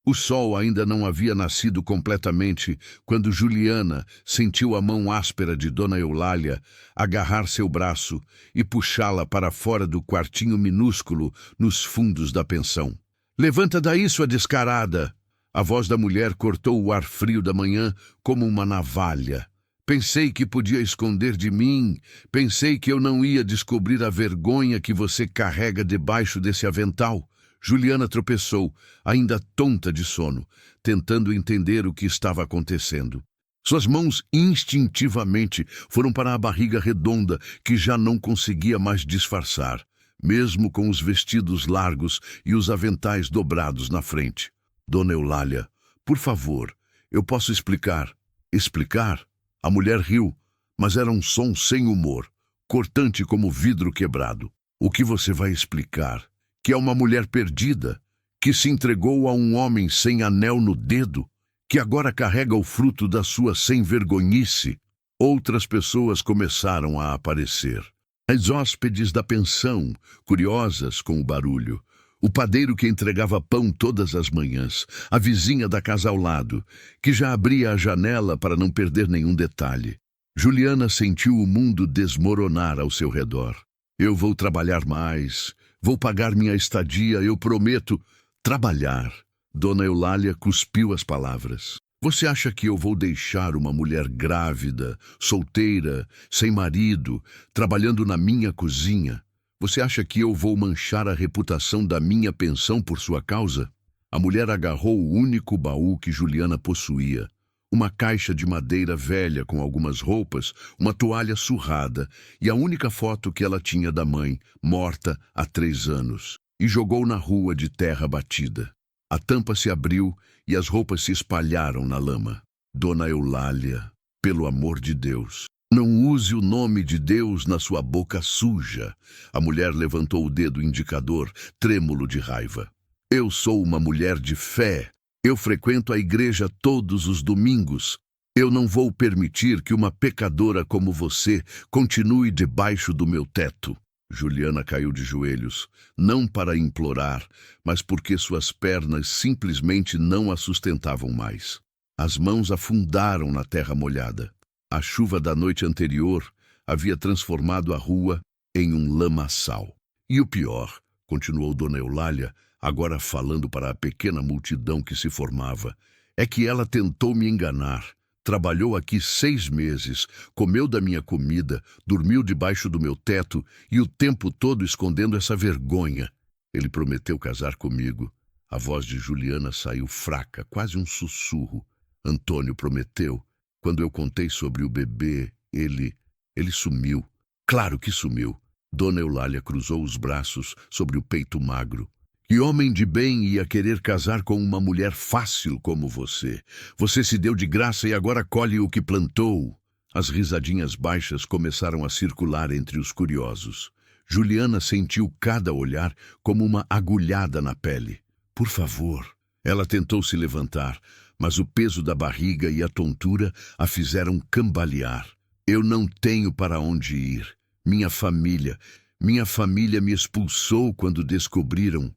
O sol ainda não havia nascido completamente quando Juliana sentiu a mão áspera de Dona Eulália agarrar seu braço e puxá-la para fora do quartinho minúsculo nos fundos da pensão. "Levanta daí, sua descarada!" A voz da mulher cortou o ar frio da manhã como uma navalha. "Pensei que podia esconder de mim. Pensei que eu não ia descobrir a vergonha que você carrega debaixo desse avental." Juliana tropeçou, ainda tonta de sono, tentando entender o que estava acontecendo. Suas mãos instintivamente foram para a barriga redonda que já não conseguia mais disfarçar, mesmo com os vestidos largos e os aventais dobrados na frente. "Dona Eulália, por favor, eu posso explicar." "Explicar?" A mulher riu, mas era um som sem humor, cortante como vidro quebrado. "O que você vai explicar? Que é uma mulher perdida, que se entregou a um homem sem anel no dedo, que agora carrega o fruto da sua sem-vergonhice." Outras pessoas começaram a aparecer. As hóspedes da pensão, curiosas com o barulho. O padeiro que entregava pão todas as manhãs. A vizinha da casa ao lado, que já abria a janela para não perder nenhum detalhe. Juliana sentiu o mundo desmoronar ao seu redor. "Eu vou trabalhar mais. Vou pagar minha estadia, eu prometo." "Trabalhar." Dona Eulália cuspiu as palavras. "Você acha que eu vou deixar uma mulher grávida, solteira, sem marido, trabalhando na minha cozinha? Você acha que eu vou manchar a reputação da minha pensão por sua causa?" A mulher agarrou o único baú que Juliana possuía. Uma caixa de madeira velha com algumas roupas, uma toalha surrada e a única foto que ela tinha da mãe, morta há 3 anos, e jogou na rua de terra batida. A tampa se abriu e as roupas se espalharam na lama. "Dona Eulália, pelo amor de Deus, não use o nome de Deus na sua boca suja." A mulher levantou o dedo indicador, trêmulo de raiva. "Eu sou uma mulher de fé. Eu frequento a igreja todos os domingos. Eu não vou permitir que uma pecadora como você continue debaixo do meu teto." Juliana caiu de joelhos, não para implorar, mas porque suas pernas simplesmente não a sustentavam mais. As mãos afundaram na terra molhada. A chuva da noite anterior havia transformado a rua em um lamaçal. "E o pior", continuou Dona Eulália, agora falando para a pequena multidão que se formava, "é que ela tentou me enganar. Trabalhou aqui 6 meses, comeu da minha comida, dormiu debaixo do meu teto e o tempo todo escondendo essa vergonha. Ele prometeu casar comigo." A voz de Juliana saiu fraca, quase um sussurro. "Antônio prometeu. Quando eu contei sobre o bebê, ele sumiu." "Claro que sumiu." Dona Eulália cruzou os braços sobre o peito magro. "Que homem de bem ia querer casar com uma mulher fácil como você? Você se deu de graça e agora colhe o que plantou." As risadinhas baixas começaram a circular entre os curiosos. Juliana sentiu cada olhar como uma agulhada na pele. "Por favor." Ela tentou se levantar, mas o peso da barriga e a tontura a fizeram cambalear. "Eu não tenho para onde ir. Minha família me expulsou quando descobriram.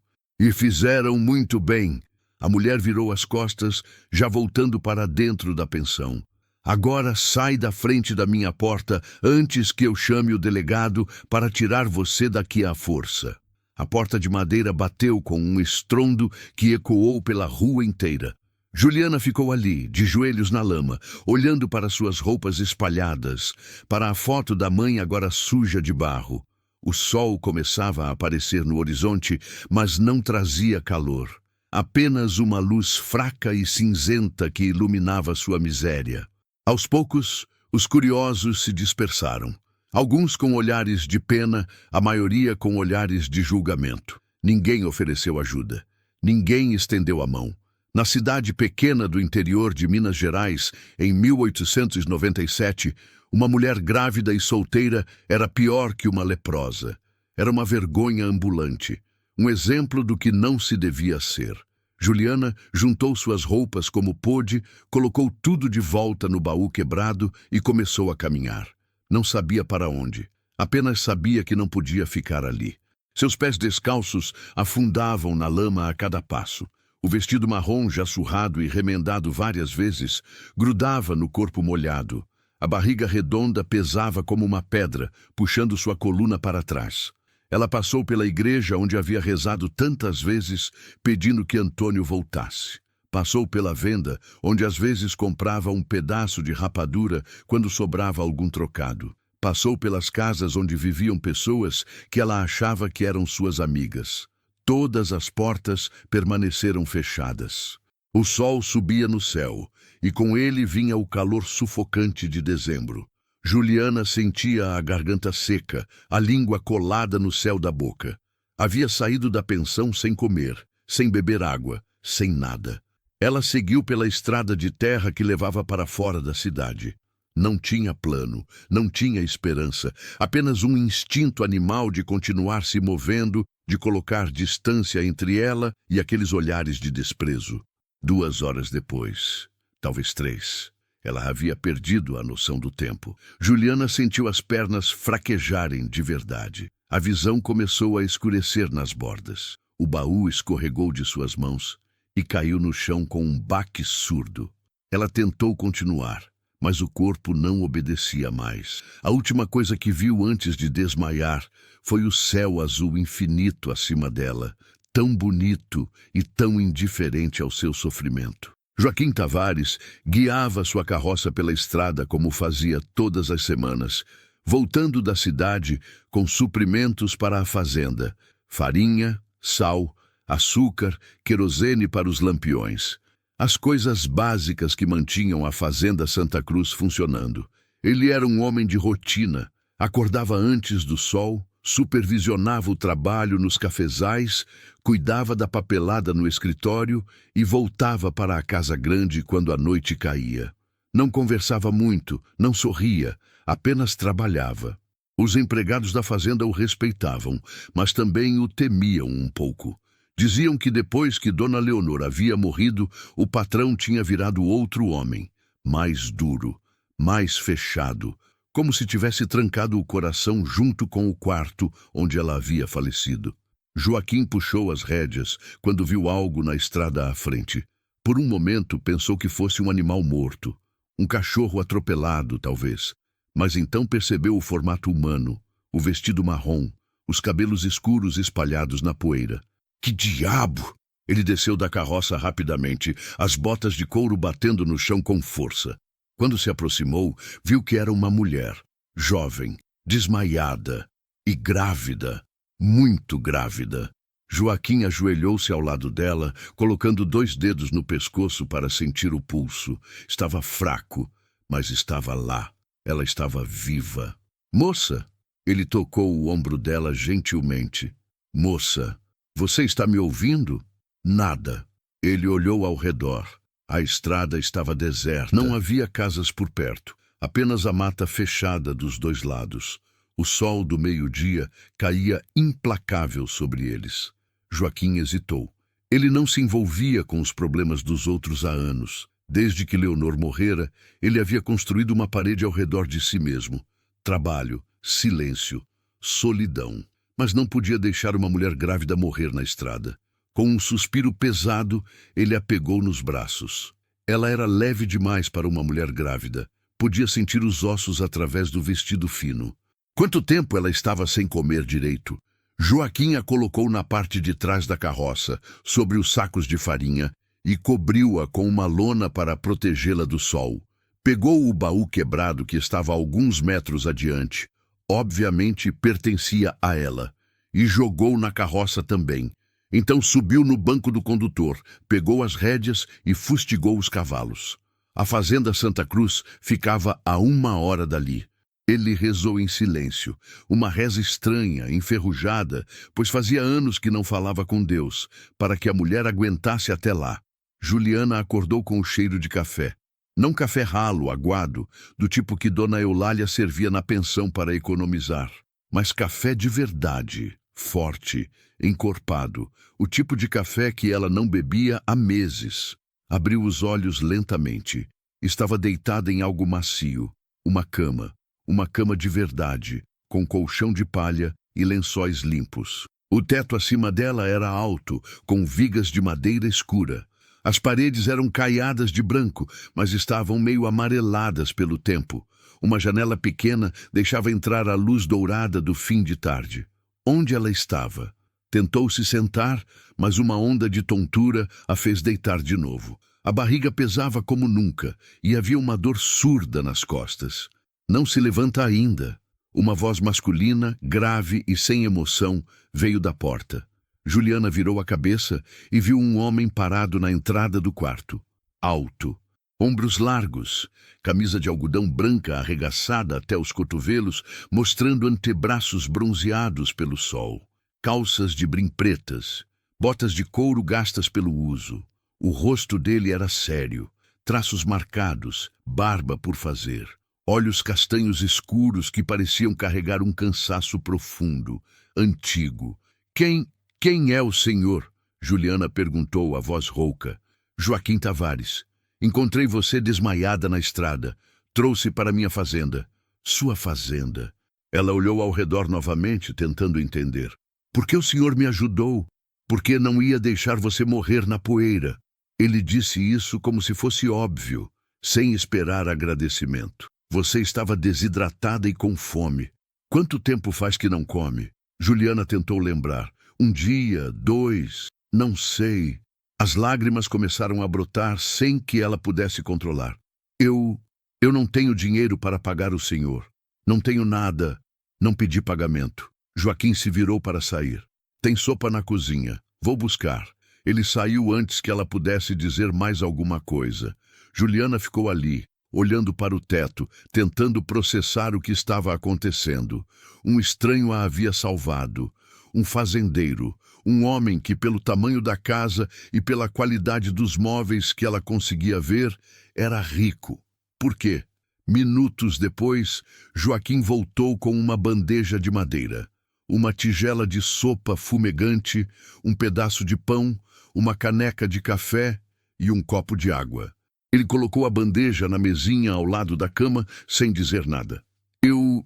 E fizeram muito bem." A mulher virou as costas, já voltando para dentro da pensão. "Agora sai da frente da minha porta antes que eu chame o delegado para tirar você daqui à força." A porta de madeira bateu com um estrondo que ecoou pela rua inteira. Juliana ficou ali, de joelhos na lama, olhando para suas roupas espalhadas, para a foto da mãe agora suja de barro. O sol começava a aparecer no horizonte, mas não trazia calor. Apenas uma luz fraca e cinzenta que iluminava sua miséria. Aos poucos, os curiosos se dispersaram. Alguns com olhares de pena, a maioria com olhares de julgamento. Ninguém ofereceu ajuda. Ninguém estendeu a mão. Na cidade pequena do interior de Minas Gerais, em 1897, uma mulher grávida e solteira era pior que uma leprosa. Era uma vergonha ambulante, um exemplo do que não se devia ser. Juliana juntou suas roupas como pôde, colocou tudo de volta no baú quebrado e começou a caminhar. Não sabia para onde, apenas sabia que não podia ficar ali. Seus pés descalços afundavam na lama a cada passo. O vestido marrom, já surrado e remendado várias vezes, grudava no corpo molhado. A barriga redonda pesava como uma pedra, puxando sua coluna para trás. Ela passou pela igreja onde havia rezado tantas vezes, pedindo que Antônio voltasse. Passou pela venda, onde às vezes comprava um pedaço de rapadura quando sobrava algum trocado. Passou pelas casas onde viviam pessoas que ela achava que eram suas amigas. Todas as portas permaneceram fechadas. O sol subia no céu, e com ele vinha o calor sufocante de dezembro. Juliana sentia a garganta seca, a língua colada no céu da boca. Havia saído da pensão sem comer, sem beber água, sem nada. Ela seguiu pela estrada de terra que levava para fora da cidade. Não tinha plano, não tinha esperança, apenas um instinto animal de continuar se movendo, de colocar distância entre ela e aqueles olhares de desprezo. 2 horas depois, talvez 3, ela havia perdido a noção do tempo. Juliana sentiu as pernas fraquejarem de verdade. A visão começou a escurecer nas bordas. O baú escorregou de suas mãos e caiu no chão com um baque surdo. Ela tentou continuar, mas o corpo não obedecia mais. A última coisa que viu antes de desmaiar foi o céu azul infinito acima dela, tão bonito e tão indiferente ao seu sofrimento. Joaquim Tavares guiava sua carroça pela estrada como fazia todas as semanas, voltando da cidade com suprimentos para a fazenda: farinha, sal, açúcar, querosene para os lampiões. As coisas básicas que mantinham a Fazenda Santa Cruz funcionando. Ele era um homem de rotina, acordava antes do sol, supervisionava o trabalho nos cafezais, cuidava da papelada no escritório e voltava para a casa grande quando a noite caía. Não conversava muito, não sorria, apenas trabalhava. Os empregados da fazenda o respeitavam, mas também o temiam um pouco. Diziam que depois que Dona Leonor havia morrido, o patrão tinha virado outro homem, mais duro, mais fechado, como se tivesse trancado o coração junto com o quarto onde ela havia falecido. Joaquim puxou as rédeas quando viu algo na estrada à frente. Por um momento pensou que fosse um animal morto, um cachorro atropelado, talvez. Mas então percebeu o formato humano, o vestido marrom, os cabelos escuros espalhados na poeira. Que diabo! Ele desceu da carroça rapidamente, as botas de couro batendo no chão com força. Quando se aproximou, viu que era uma mulher, jovem, desmaiada e grávida, muito grávida. Joaquim ajoelhou-se ao lado dela, colocando 2 dedos no pescoço para sentir o pulso. Estava fraco, mas estava lá. Ela estava viva. Moça! Ele tocou o ombro dela gentilmente. Moça! Você está me ouvindo? Nada. Ele olhou ao redor. A estrada estava deserta. Não havia casas por perto, apenas a mata fechada dos 2 lados. O sol do meio-dia caía implacável sobre eles. Joaquim hesitou. Ele não se envolvia com os problemas dos outros há anos. Desde que Leonor morrera, ele havia construído uma parede ao redor de si mesmo. Trabalho, silêncio, solidão. Mas não podia deixar uma mulher grávida morrer na estrada. Com um suspiro pesado, ele a pegou nos braços. Ela era leve demais para uma mulher grávida. Podia sentir os ossos através do vestido fino. Quanto tempo ela estava sem comer direito? Joaquim a colocou na parte de trás da carroça, sobre os sacos de farinha, e cobriu-a com uma lona para protegê-la do sol. Pegou o baú quebrado que estava a alguns metros adiante. Obviamente pertencia a ela, e jogou na carroça também. Então subiu no banco do condutor, pegou as rédeas e fustigou os cavalos. A Fazenda Santa Cruz ficava a 1 hora dali. Ele rezou em silêncio, uma reza estranha, enferrujada, pois fazia anos que não falava com Deus, para que a mulher aguentasse até lá. Juliana acordou com o cheiro de café. Não café ralo, aguado, do tipo que Dona Eulália servia na pensão para economizar, mas café de verdade, forte, encorpado, o tipo de café que ela não bebia há meses. Abriu os olhos lentamente. Estava deitada em algo macio, uma cama de verdade, com colchão de palha e lençóis limpos. O teto acima dela era alto, com vigas de madeira escura. As paredes eram caiadas de branco, mas estavam meio amareladas pelo tempo. Uma janela pequena deixava entrar a luz dourada do fim de tarde. Onde ela estava? Tentou se sentar, mas uma onda de tontura a fez deitar de novo. A barriga pesava como nunca e havia uma dor surda nas costas. Não se levanta ainda. Uma voz masculina, grave e sem emoção, veio da porta. Juliana virou a cabeça e viu um homem parado na entrada do quarto. Alto, ombros largos, camisa de algodão branca arregaçada até os cotovelos, mostrando antebraços bronzeados pelo sol. Calças de brim pretas, botas de couro gastas pelo uso. O rosto dele era sério, traços marcados, barba por fazer. Olhos castanhos escuros que pareciam carregar um cansaço profundo, antigo. Quem é o senhor? Juliana perguntou a voz rouca. Joaquim Tavares. Encontrei você desmaiada na estrada. Trouxe para minha fazenda. Sua fazenda. Ela olhou ao redor novamente, tentando entender. Por que o senhor me ajudou? Por que não ia deixar você morrer na poeira? Ele disse isso como se fosse óbvio, sem esperar agradecimento. Você estava desidratada e com fome. Quanto tempo faz que não come? Juliana tentou lembrar. 1 dia, 2, não sei. As lágrimas começaram a brotar sem que ela pudesse controlar. Eu não tenho dinheiro para pagar o senhor. Não tenho nada. Não pedi pagamento. Joaquim se virou para sair. Tem sopa na cozinha. Vou buscar. Ele saiu antes que ela pudesse dizer mais alguma coisa. Juliana ficou ali, olhando para o teto, tentando processar o que estava acontecendo. Um estranho a havia salvado. Um fazendeiro, um homem que, pelo tamanho da casa e pela qualidade dos móveis que ela conseguia ver, era rico. Por quê? Minutos depois, Joaquim voltou com uma bandeja de madeira, uma tigela de sopa fumegante, um pedaço de pão, uma caneca de café e um copo de água. Ele colocou a bandeja na mesinha ao lado da cama, sem dizer nada. Eu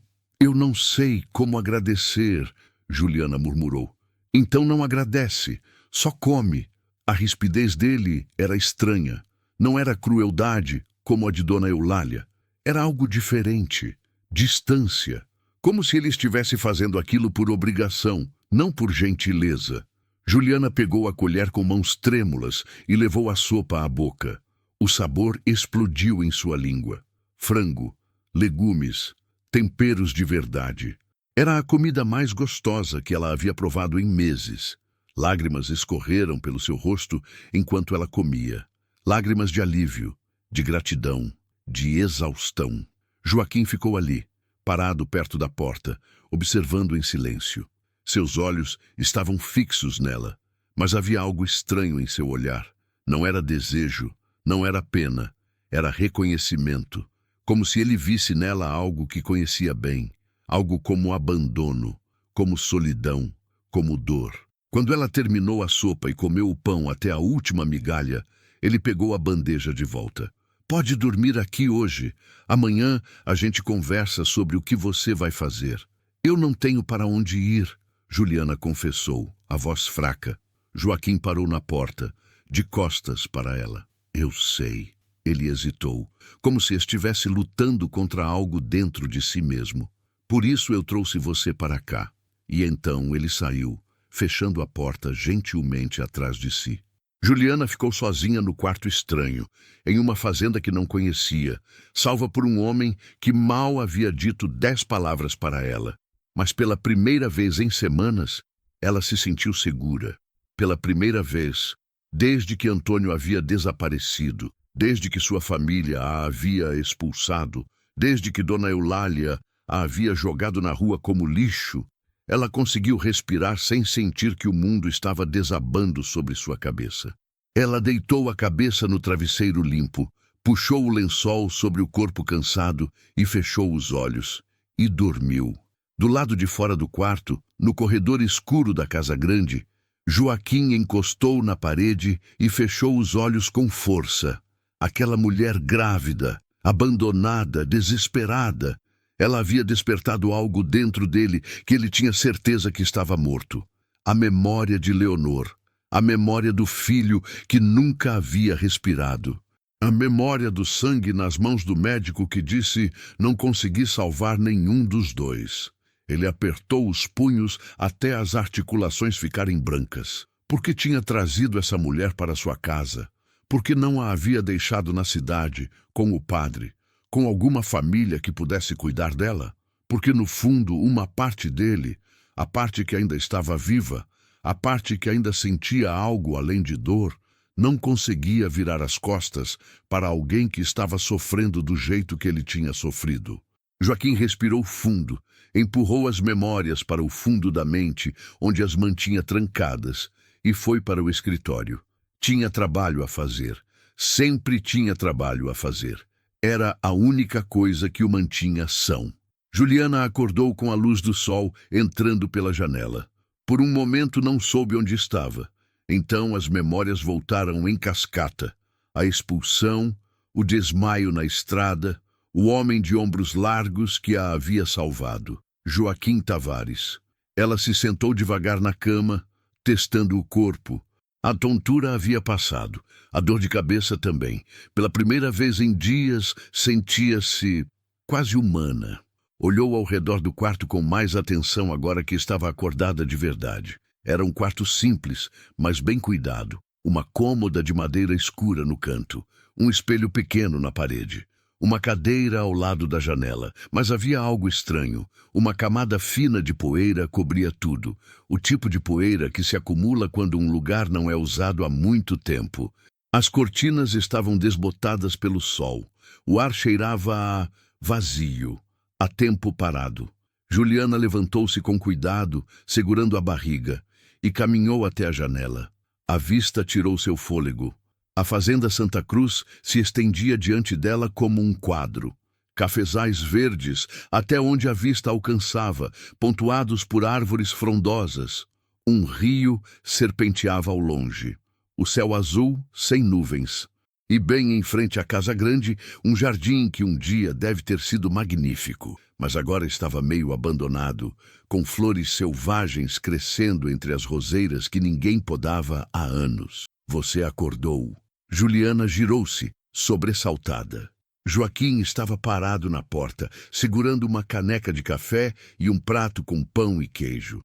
não sei como agradecer, Juliana murmurou. Então não agradece, só come. A rispidez dele era estranha. Não era crueldade, como a de Dona Eulália. Era algo diferente, distância. Como se ele estivesse fazendo aquilo por obrigação, não por gentileza. Juliana pegou a colher com mãos trêmulas e levou a sopa à boca. O sabor explodiu em sua língua. Frango, legumes, temperos de verdade. Era a comida mais gostosa que ela havia provado em meses. Lágrimas escorreram pelo seu rosto enquanto ela comia. Lágrimas de alívio, de gratidão, de exaustão. Joaquim ficou ali, parado perto da porta, observando em silêncio. Seus olhos estavam fixos nela, mas havia algo estranho em seu olhar. Não era desejo, não era pena, era reconhecimento, como se ele visse nela algo que conhecia bem. Algo como abandono, como solidão, como dor. Quando ela terminou a sopa e comeu o pão até a última migalha, ele pegou a bandeja de volta. Pode dormir aqui hoje. Amanhã a gente conversa sobre o que você vai fazer. Eu não tenho para onde ir, Juliana confessou, a voz fraca. Joaquim parou na porta, de costas para ela. Eu sei. Ele hesitou, como se estivesse lutando contra algo dentro de si mesmo. Por isso eu trouxe você para cá. E então ele saiu, fechando a porta gentilmente atrás de si. Juliana ficou sozinha no quarto estranho, em uma fazenda que não conhecia, salva por um homem que mal havia dito 10 palavras para ela. Mas pela primeira vez em semanas, ela se sentiu segura. Pela primeira vez, desde que Antônio havia desaparecido, desde que sua família a havia expulsado, desde que Dona Eulália a havia jogado na rua como lixo, ela conseguiu respirar sem sentir que o mundo estava desabando sobre sua cabeça. Ela deitou a cabeça no travesseiro limpo, puxou o lençol sobre o corpo cansado e fechou os olhos. E dormiu. Do lado de fora do quarto, no corredor escuro da casa grande, Joaquim encostou na parede e fechou os olhos com força. Aquela mulher grávida, abandonada, desesperada. Ela havia despertado algo dentro dele que ele tinha certeza que estava morto. A memória de Leonor. A memória do filho que nunca havia respirado. A memória do sangue nas mãos do médico que disse não consegui salvar nenhum dos dois. Ele apertou os punhos até as articulações ficarem brancas. Por que tinha trazido essa mulher para sua casa? Por que não a havia deixado na cidade, com o padre, com alguma família que pudesse cuidar dela? Porque, no fundo, uma parte dele, a parte que ainda estava viva, a parte que ainda sentia algo além de dor, não conseguia virar as costas para alguém que estava sofrendo do jeito que ele tinha sofrido. Joaquim respirou fundo, empurrou as memórias para o fundo da mente, onde as mantinha trancadas, e foi para o escritório. Tinha trabalho a fazer. Sempre tinha trabalho a fazer. Era a única coisa que o mantinha são. Juliana acordou com a luz do sol entrando pela janela. Por um momento não soube onde estava. Então as memórias voltaram em cascata. A expulsão, o desmaio na estrada, o homem de ombros largos que a havia salvado. Joaquim Tavares. Ela se sentou devagar na cama, testando o corpo. A tontura havia passado, a dor de cabeça também. Pela primeira vez em dias, sentia-se quase humana. Olhou ao redor do quarto com mais atenção agora que estava acordada de verdade. Era um quarto simples, mas bem cuidado. Uma cômoda de madeira escura no canto, um espelho pequeno na parede, uma cadeira ao lado da janela. Mas havia algo estranho. Uma camada fina de poeira cobria tudo. O tipo de poeira que se acumula quando um lugar não é usado há muito tempo. As cortinas estavam desbotadas pelo sol. O ar cheirava a vazio, a tempo parado. Juliana levantou-se com cuidado, segurando a barriga, e caminhou até a janela. A vista tirou seu fôlego. A fazenda Santa Cruz se estendia diante dela como um quadro. Cafezais verdes até onde a vista alcançava, pontuados por árvores frondosas. Um rio serpenteava ao longe. O céu azul, sem nuvens. E bem em frente à casa grande, um jardim que um dia deve ter sido magnífico, mas agora estava meio abandonado, com flores selvagens crescendo entre as roseiras que ninguém podava há anos. Você acordou. Juliana girou-se, sobressaltada. Joaquim estava parado na porta, segurando uma caneca de café e um prato com pão e queijo.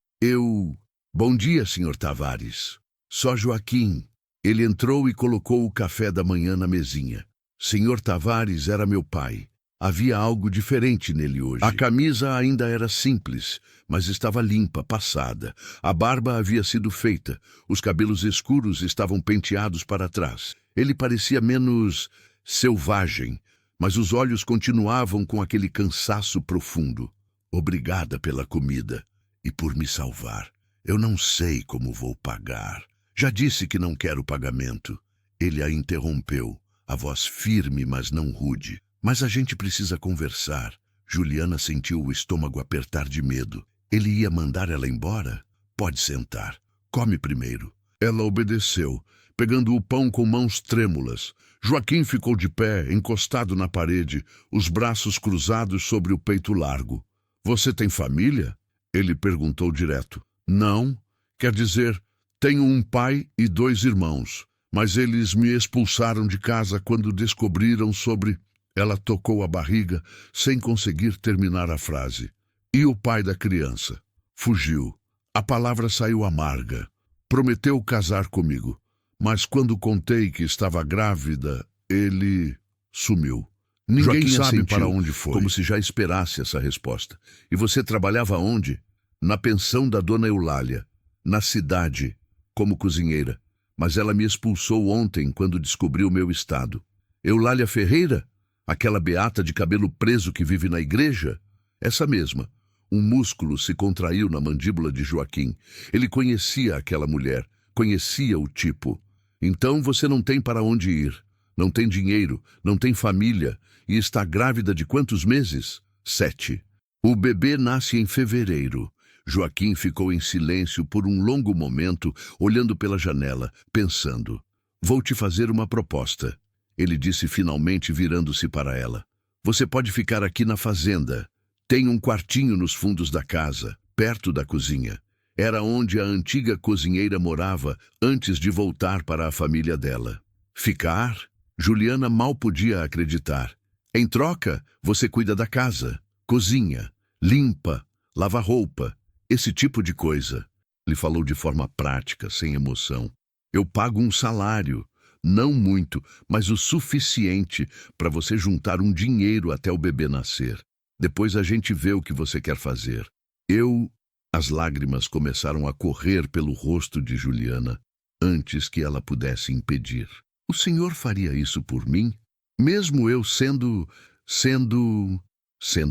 Bom dia, Sr. Tavares. Só Joaquim. Ele entrou e colocou o café da manhã na mesinha. Sr. Tavares era meu pai. Havia algo diferente nele hoje. A camisa ainda era simples, mas estava limpa, passada. A barba havia sido feita. Os cabelos escuros estavam penteados para trás. Ele parecia menos selvagem, mas os olhos continuavam com aquele cansaço profundo. Obrigada pela comida e por me salvar. Eu não sei como vou pagar. Já disse que não quero pagamento. Ele a interrompeu, a voz firme, mas não rude. Mas a gente precisa conversar. Juliana sentiu o estômago apertar de medo. Ele ia mandar ela embora? Pode sentar. Come primeiro. Ela obedeceu, pegando o pão com mãos trêmulas. Joaquim ficou de pé, encostado na parede, os braços cruzados sobre o peito largo. Você tem família? Ele perguntou direto. Não. Quer dizer, tenho um pai e 2 irmãos, mas eles me expulsaram de casa quando descobriram sobre... Ela tocou a barriga sem conseguir terminar a frase. E o pai da criança? Fugiu. A palavra saiu amarga. Prometeu casar comigo, mas quando contei que estava grávida, ele sumiu. Ninguém sabe para onde foi. Como se já esperasse essa resposta. E você trabalhava onde? Na pensão da dona Eulália, na cidade, como cozinheira. Mas ela me expulsou ontem quando descobriu o meu estado. Eulália Ferreira? Aquela beata de cabelo preso que vive na igreja? Essa mesma. Um músculo se contraiu na mandíbula de Joaquim. Ele conhecia aquela mulher, conhecia o tipo. Então você não tem para onde ir. Não tem dinheiro, não tem família. E está grávida de quantos meses? 7. O bebê nasce em fevereiro. Joaquim ficou em silêncio por um longo momento, olhando pela janela, pensando. Vou te fazer uma proposta. Ele disse finalmente, virando-se para ela. Você pode ficar aqui na fazenda. Tem um quartinho nos fundos da casa, perto da cozinha. Era onde a antiga cozinheira morava antes de voltar para a família dela. Ficar? Juliana mal podia acreditar. Em troca, você cuida da casa, cozinha, limpa, lava roupa, esse tipo de coisa. Ele falou de forma prática, sem emoção. Eu pago um salário, não muito, mas o suficiente para você juntar um dinheiro até o bebê nascer. Depois a gente vê o que você quer fazer. As lágrimas começaram a correr pelo rosto de Juliana antes que ela pudesse impedir. O senhor faria isso por mim? Mesmo eu sendo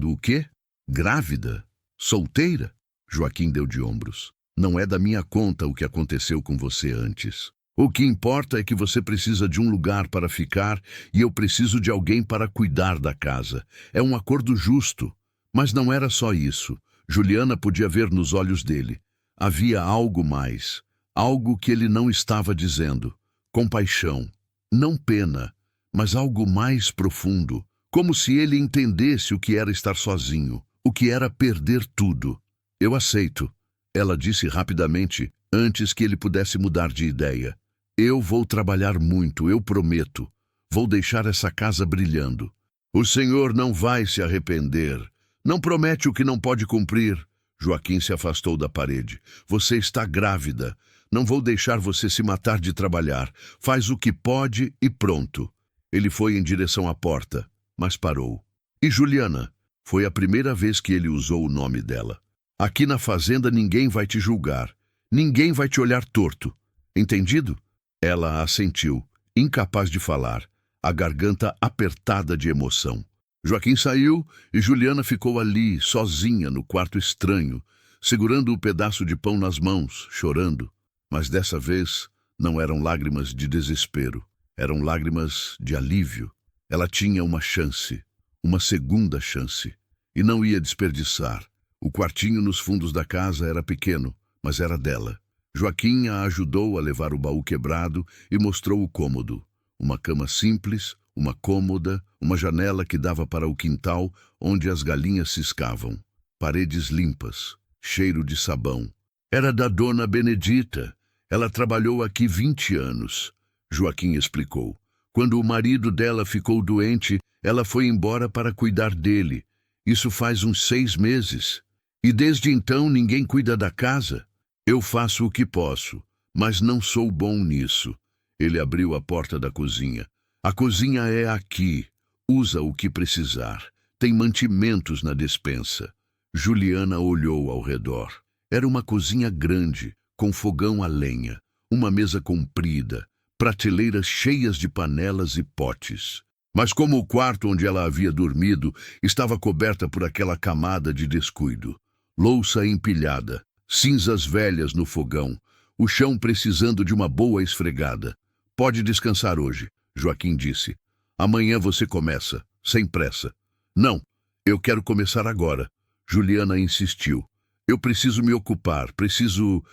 o quê? Grávida? Solteira? Joaquim deu de ombros. Não é da minha conta o que aconteceu com você antes. O que importa é que você precisa de um lugar para ficar e eu preciso de alguém para cuidar da casa. É um acordo justo. Mas não era só isso. Juliana podia ver nos olhos dele. Havia algo mais. Algo que ele não estava dizendo. Compaixão. Não pena, mas algo mais profundo. Como se ele entendesse o que era estar sozinho. O que era perder tudo. Eu aceito. Ela disse rapidamente, antes que ele pudesse mudar de ideia. Eu vou trabalhar muito, eu prometo. Vou deixar essa casa brilhando. O senhor não vai se arrepender. Não promete o que não pode cumprir. Joaquim se afastou da parede. Você está grávida. Não vou deixar você se matar de trabalhar. Faz o que pode e pronto. Ele foi em direção à porta, mas parou. E Juliana? Foi a primeira vez que ele usou o nome dela. Aqui na fazenda ninguém vai te julgar. Ninguém vai te olhar torto. Entendido? Ela assentiu, incapaz de falar, a garganta apertada de emoção. Joaquim saiu e Juliana ficou ali, sozinha, no quarto estranho, segurando o pedaço de pão nas mãos, chorando. Mas dessa vez não eram lágrimas de desespero, eram lágrimas de alívio. Ela tinha uma chance, uma segunda chance, e não ia desperdiçar. O quartinho nos fundos da casa era pequeno, mas era dela. Joaquim a ajudou a levar o baú quebrado e mostrou o cômodo. Uma cama simples, uma cômoda, uma janela que dava para o quintal onde as galinhas ciscavam. Paredes limpas, cheiro de sabão. Era da dona Benedita. Ela trabalhou aqui 20 anos. Joaquim explicou. Quando o marido dela ficou doente, ela foi embora para cuidar dele. Isso faz uns 6 meses. E desde então ninguém cuida da casa. Eu faço o que posso, mas não sou bom nisso. Ele abriu a porta da cozinha. A cozinha é aqui. Usa o que precisar. Tem mantimentos na despensa. Juliana olhou ao redor. Era uma cozinha grande, com fogão a lenha, uma mesa comprida, prateleiras cheias de panelas e potes. Mas como o quarto onde ela havia dormido estava coberta por aquela camada de descuido. Louça empilhada, cinzas velhas no fogão, o chão precisando de uma boa esfregada. Pode descansar hoje, Joaquim disse. Amanhã você começa, sem pressa. Não, eu quero começar agora. Juliana insistiu. Eu preciso me ocupar, preciso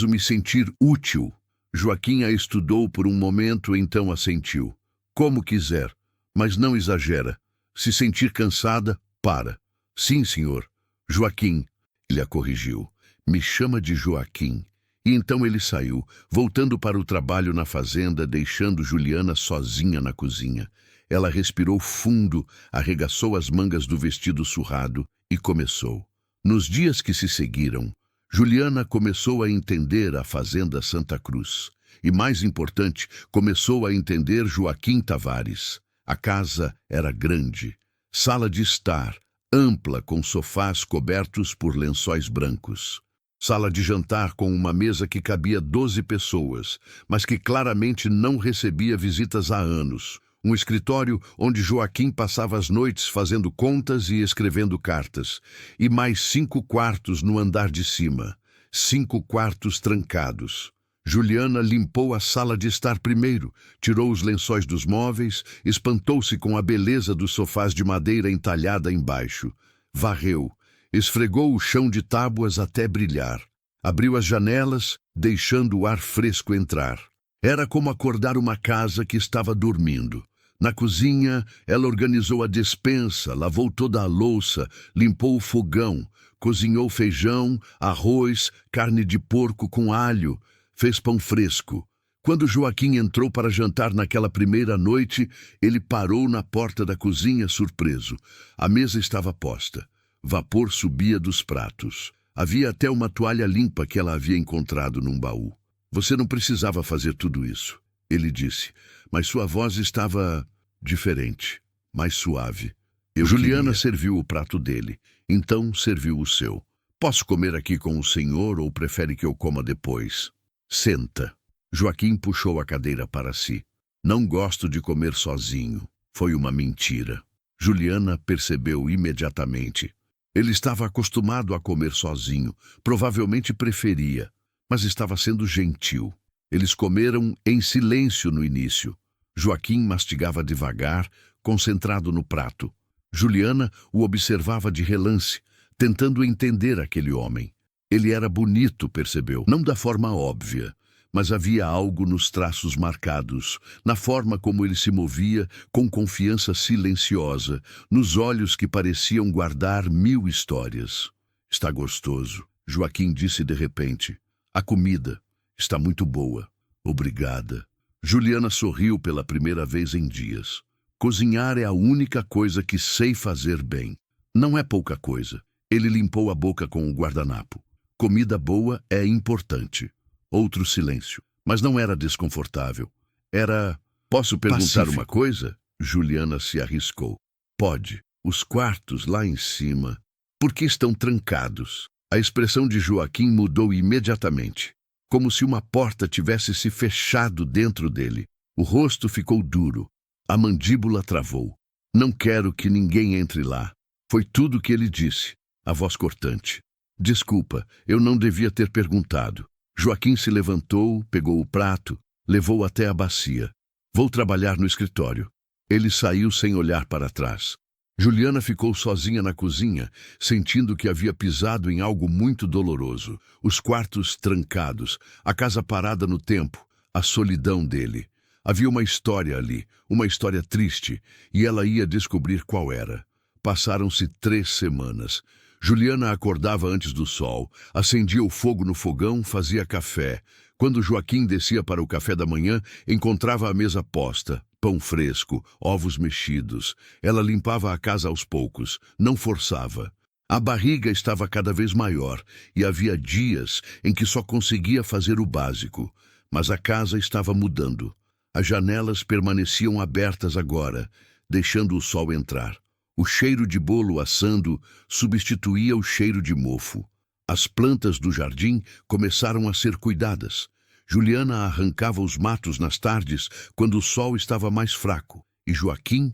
me sentir útil. Joaquim a estudou por um momento, então assentiu. Como quiser, mas não exagera. Se sentir cansada, para. Sim, senhor. Joaquim, ele a corrigiu. Me chama de Joaquim. E então ele saiu, voltando para o trabalho na fazenda, deixando Juliana sozinha na cozinha. Ela respirou fundo, arregaçou as mangas do vestido surrado e começou. Nos dias que se seguiram, Juliana começou a entender a Fazenda Santa Cruz. E, mais importante, começou a entender Joaquim Tavares. A casa era grande, sala de estar, ampla com sofás cobertos por lençóis brancos. Sala de jantar com uma mesa que cabia 12 pessoas, mas que claramente não recebia visitas há anos. Um escritório onde Joaquim passava as noites fazendo contas e escrevendo cartas. E mais 5 quartos no andar de cima. 5 quartos trancados. Juliana limpou a sala de estar primeiro, tirou os lençóis dos móveis, espantou-se com a beleza dos sofás de madeira entalhada embaixo. Varreu, esfregou o chão de tábuas até brilhar. Abriu as janelas, deixando o ar fresco entrar. Era como acordar uma casa que estava dormindo. Na cozinha, ela organizou a despensa, lavou toda a louça, limpou o fogão, cozinhou feijão, arroz, carne de porco com alho, fez pão fresco. Quando Joaquim entrou para jantar naquela primeira noite, ele parou na porta da cozinha surpreso. A mesa estava posta. Vapor subia dos pratos. Havia até uma toalha limpa que ela havia encontrado num baú. Você não precisava fazer tudo isso, ele disse, mas sua voz estava diferente, mais suave. Juliana serviu o prato dele, então serviu o seu. Posso comer aqui com o senhor ou prefere que eu coma depois? Senta. Joaquim puxou a cadeira para si. Não gosto de comer sozinho. Foi uma mentira. Juliana percebeu imediatamente. Ele estava acostumado a comer sozinho, provavelmente preferia, mas estava sendo gentil. Eles comeram em silêncio no início. Joaquim mastigava devagar, concentrado no prato. Juliana o observava de relance, tentando entender aquele homem. Ele era bonito, percebeu, não da forma óbvia, mas havia algo nos traços marcados, na forma como ele se movia, com confiança silenciosa, nos olhos que pareciam guardar 1000 histórias. Está gostoso, Joaquim disse de repente. A comida está muito boa. Obrigada. Juliana sorriu pela primeira vez em dias. Cozinhar é a única coisa que sei fazer bem. Não é pouca coisa. Ele limpou a boca com o guardanapo. Comida boa é importante. Outro silêncio. Mas não era desconfortável. Era... Posso perguntar pacífico. Uma coisa? Juliana se arriscou. Pode. Os quartos lá em cima. Por que estão trancados? A expressão de Joaquim mudou imediatamente. Como se uma porta tivesse se fechado dentro dele. O rosto ficou duro. A mandíbula travou. Não quero que ninguém entre lá. Foi tudo o que ele disse. A voz cortante. Desculpa, eu não devia ter perguntado. Joaquim se levantou, pegou o prato, levou até a bacia. Vou trabalhar no escritório. Ele saiu sem olhar para trás. Juliana ficou sozinha na cozinha, sentindo que havia pisado em algo muito doloroso. Os quartos trancados, a casa parada no tempo, a solidão dele. Havia uma história ali, uma história triste, e ela ia descobrir qual era. Passaram-se 3 semanas. Juliana acordava antes do sol, acendia o fogo no fogão, fazia café. Quando Joaquim descia para o café da manhã, encontrava a mesa posta, pão fresco, ovos mexidos. Ela limpava a casa aos poucos, não forçava. A barriga estava cada vez maior e havia dias em que só conseguia fazer o básico. Mas a casa estava mudando. As janelas permaneciam abertas agora, deixando o sol entrar. O cheiro de bolo assando substituía o cheiro de mofo. As plantas do jardim começaram a ser cuidadas. Juliana arrancava os matos nas tardes, quando o sol estava mais fraco. E Joaquim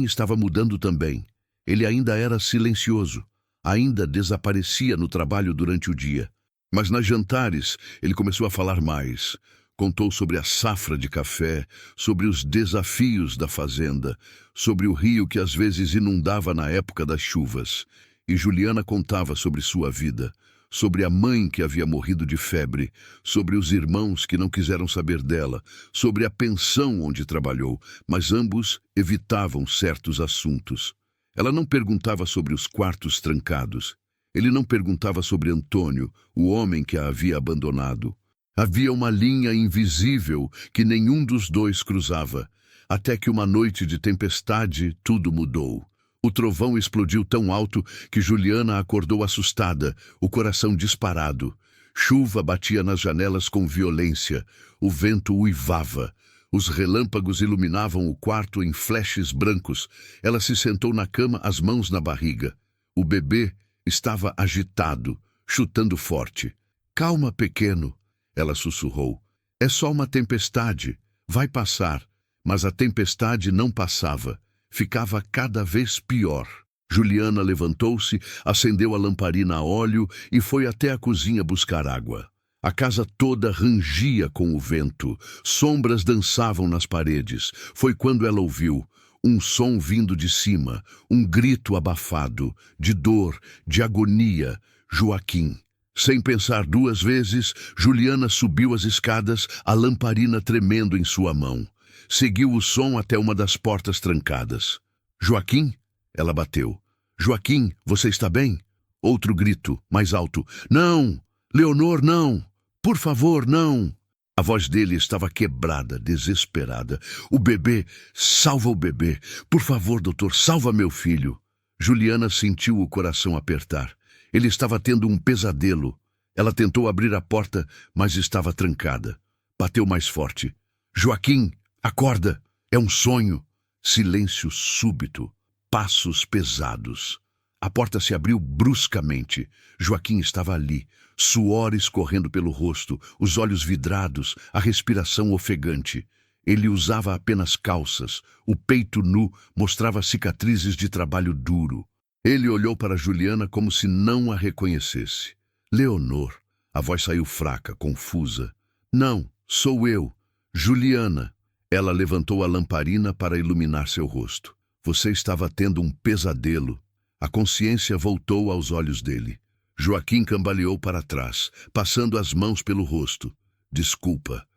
estava mudando também. Ele ainda era silencioso. Ainda desaparecia no trabalho durante o dia. Mas nas jantares, ele começou a falar mais. Contou sobre a safra de café, sobre os desafios da fazenda, sobre o rio que às vezes inundava na época das chuvas. E Juliana contava sobre sua vida, sobre a mãe que havia morrido de febre, sobre os irmãos que não quiseram saber dela, sobre a pensão onde trabalhou, mas ambos evitavam certos assuntos. Ela não perguntava sobre os quartos trancados. Ele não perguntava sobre Antônio, o homem que a havia abandonado. Havia uma linha invisível que nenhum dos dois cruzava, até que uma noite de tempestade tudo mudou. O trovão explodiu tão alto que Juliana acordou assustada, o coração disparado. Chuva batia nas janelas com violência, o vento uivava. Os relâmpagos iluminavam o quarto em flashes brancos. Ela se sentou na cama, as mãos na barriga. O bebê estava agitado, chutando forte. Calma, pequeno. Ela sussurrou. É só uma tempestade. Vai passar. Mas a tempestade não passava. Ficava cada vez pior. Juliana levantou-se, acendeu a lamparina a óleo e foi até a cozinha buscar água. A casa toda rangia com o vento. Sombras dançavam nas paredes. Foi quando ela ouviu um som vindo de cima, um grito abafado, de dor, de agonia. Joaquim. Sem pensar 2 vezes, Juliana subiu as escadas, a lamparina tremendo em sua mão. seguiu o som até uma das portas trancadas. Joaquim? Ela bateu. Joaquim, você está bem? Outro grito, mais alto. Não! Leonor, não! Por favor, não! A voz dele estava quebrada, desesperada. O bebê, salva o bebê. Por favor, doutor, salva meu filho. Juliana sentiu o coração apertar. Ele estava tendo um pesadelo. Ela tentou abrir a porta, mas estava trancada. Bateu mais forte. Joaquim, acorda! É um sonho. Silêncio súbito. Passos pesados. A porta se abriu bruscamente. Joaquim estava ali, suor escorrendo pelo rosto, os olhos vidrados, a respiração ofegante. Ele usava apenas calças, o peito nu mostrava cicatrizes de trabalho duro. Ele olhou para Juliana como se não a reconhecesse. Leonor. A voz saiu fraca, confusa. Não, sou eu, Juliana. Ela levantou a lamparina para iluminar seu rosto. Você estava tendo um pesadelo. A consciência voltou aos olhos dele. Joaquim cambaleou para trás, passando as mãos pelo rosto. Desculpa,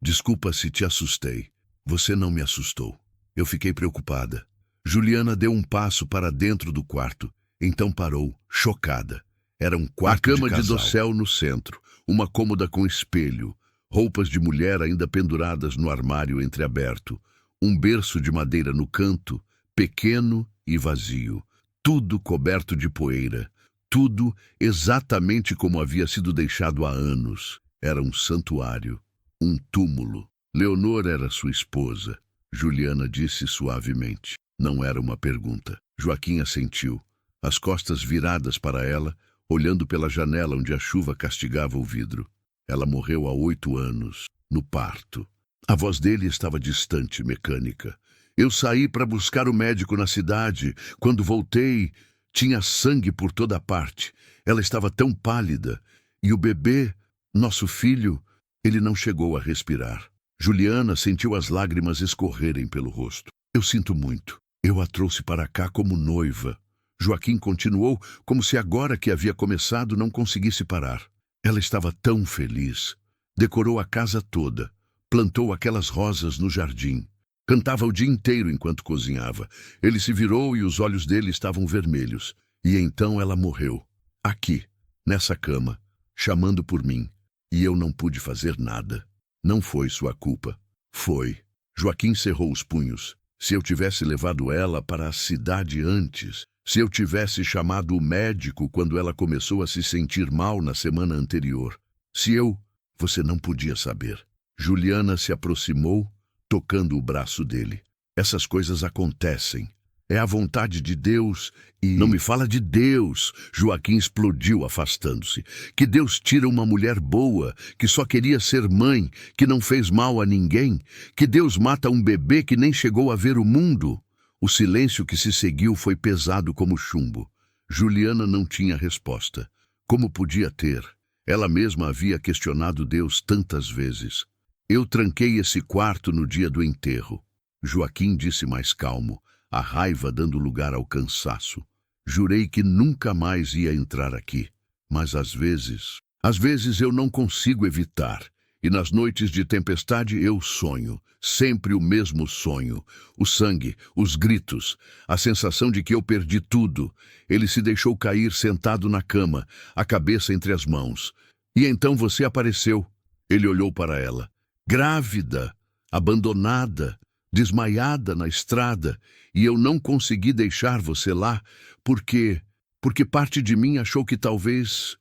Desculpa se te assustei. Você não me assustou. Eu fiquei preocupada. Juliana deu um passo para dentro do quarto, então parou, chocada. Era um quarto de casal. A cama de dossel no centro, uma cômoda com espelho, roupas de mulher ainda penduradas no armário entreaberto, um berço de madeira no canto, pequeno e vazio. Tudo coberto de poeira, tudo exatamente como havia sido deixado há anos. Era um santuário, um túmulo. Leonor era sua esposa, Juliana disse suavemente. Não era uma pergunta. Joaquim assentiu, as costas viradas para ela, olhando pela janela onde a chuva castigava o vidro. Ela morreu há 8 anos, no parto. A voz dele estava distante, mecânica. Eu saí para buscar o médico na cidade. Quando voltei, tinha sangue por toda parte. Ela estava tão pálida. E o bebê, nosso filho, ele não chegou a respirar. Juliana sentiu as lágrimas escorrerem pelo rosto. Eu sinto muito. Eu a trouxe para cá como noiva. Joaquim continuou como se agora que havia começado não conseguisse parar. Ela estava tão feliz. Decorou a casa toda. Plantou aquelas rosas no jardim. Cantava o dia inteiro enquanto cozinhava. Ele se virou e os olhos dele estavam vermelhos. E então ela morreu. Aqui, nessa cama, chamando por mim. E eu não pude fazer nada. Não foi sua culpa. Foi. Joaquim cerrou os punhos. Se eu tivesse levado ela para a cidade antes, se eu tivesse chamado o médico quando ela começou a se sentir mal na semana anterior, você não podia saber. Juliana se aproximou, tocando o braço dele. Essas coisas acontecem. É a vontade de Deus e... Não me fala de Deus! Joaquim explodiu, afastando-se. Que Deus tira uma mulher boa, que só queria ser mãe, que não fez mal a ninguém. Que Deus mata um bebê que nem chegou a ver o mundo. O silêncio que se seguiu foi pesado como chumbo. Juliana não tinha resposta. Como podia ter? Ela mesma havia questionado Deus tantas vezes. Eu tranquei esse quarto no dia do enterro. Joaquim disse mais calmo, a raiva dando lugar ao cansaço. Jurei que nunca mais ia entrar aqui. Mas às vezes eu não consigo evitar. E nas noites de tempestade eu sonho, sempre o mesmo sonho. O sangue, os gritos, a sensação de que eu perdi tudo. Ele se deixou cair sentado na cama, a cabeça entre as mãos. E então você apareceu. Ele olhou para ela. Grávida, abandonada, desmaiada na estrada, e eu não consegui deixar você lá porque parte de mim achou que talvez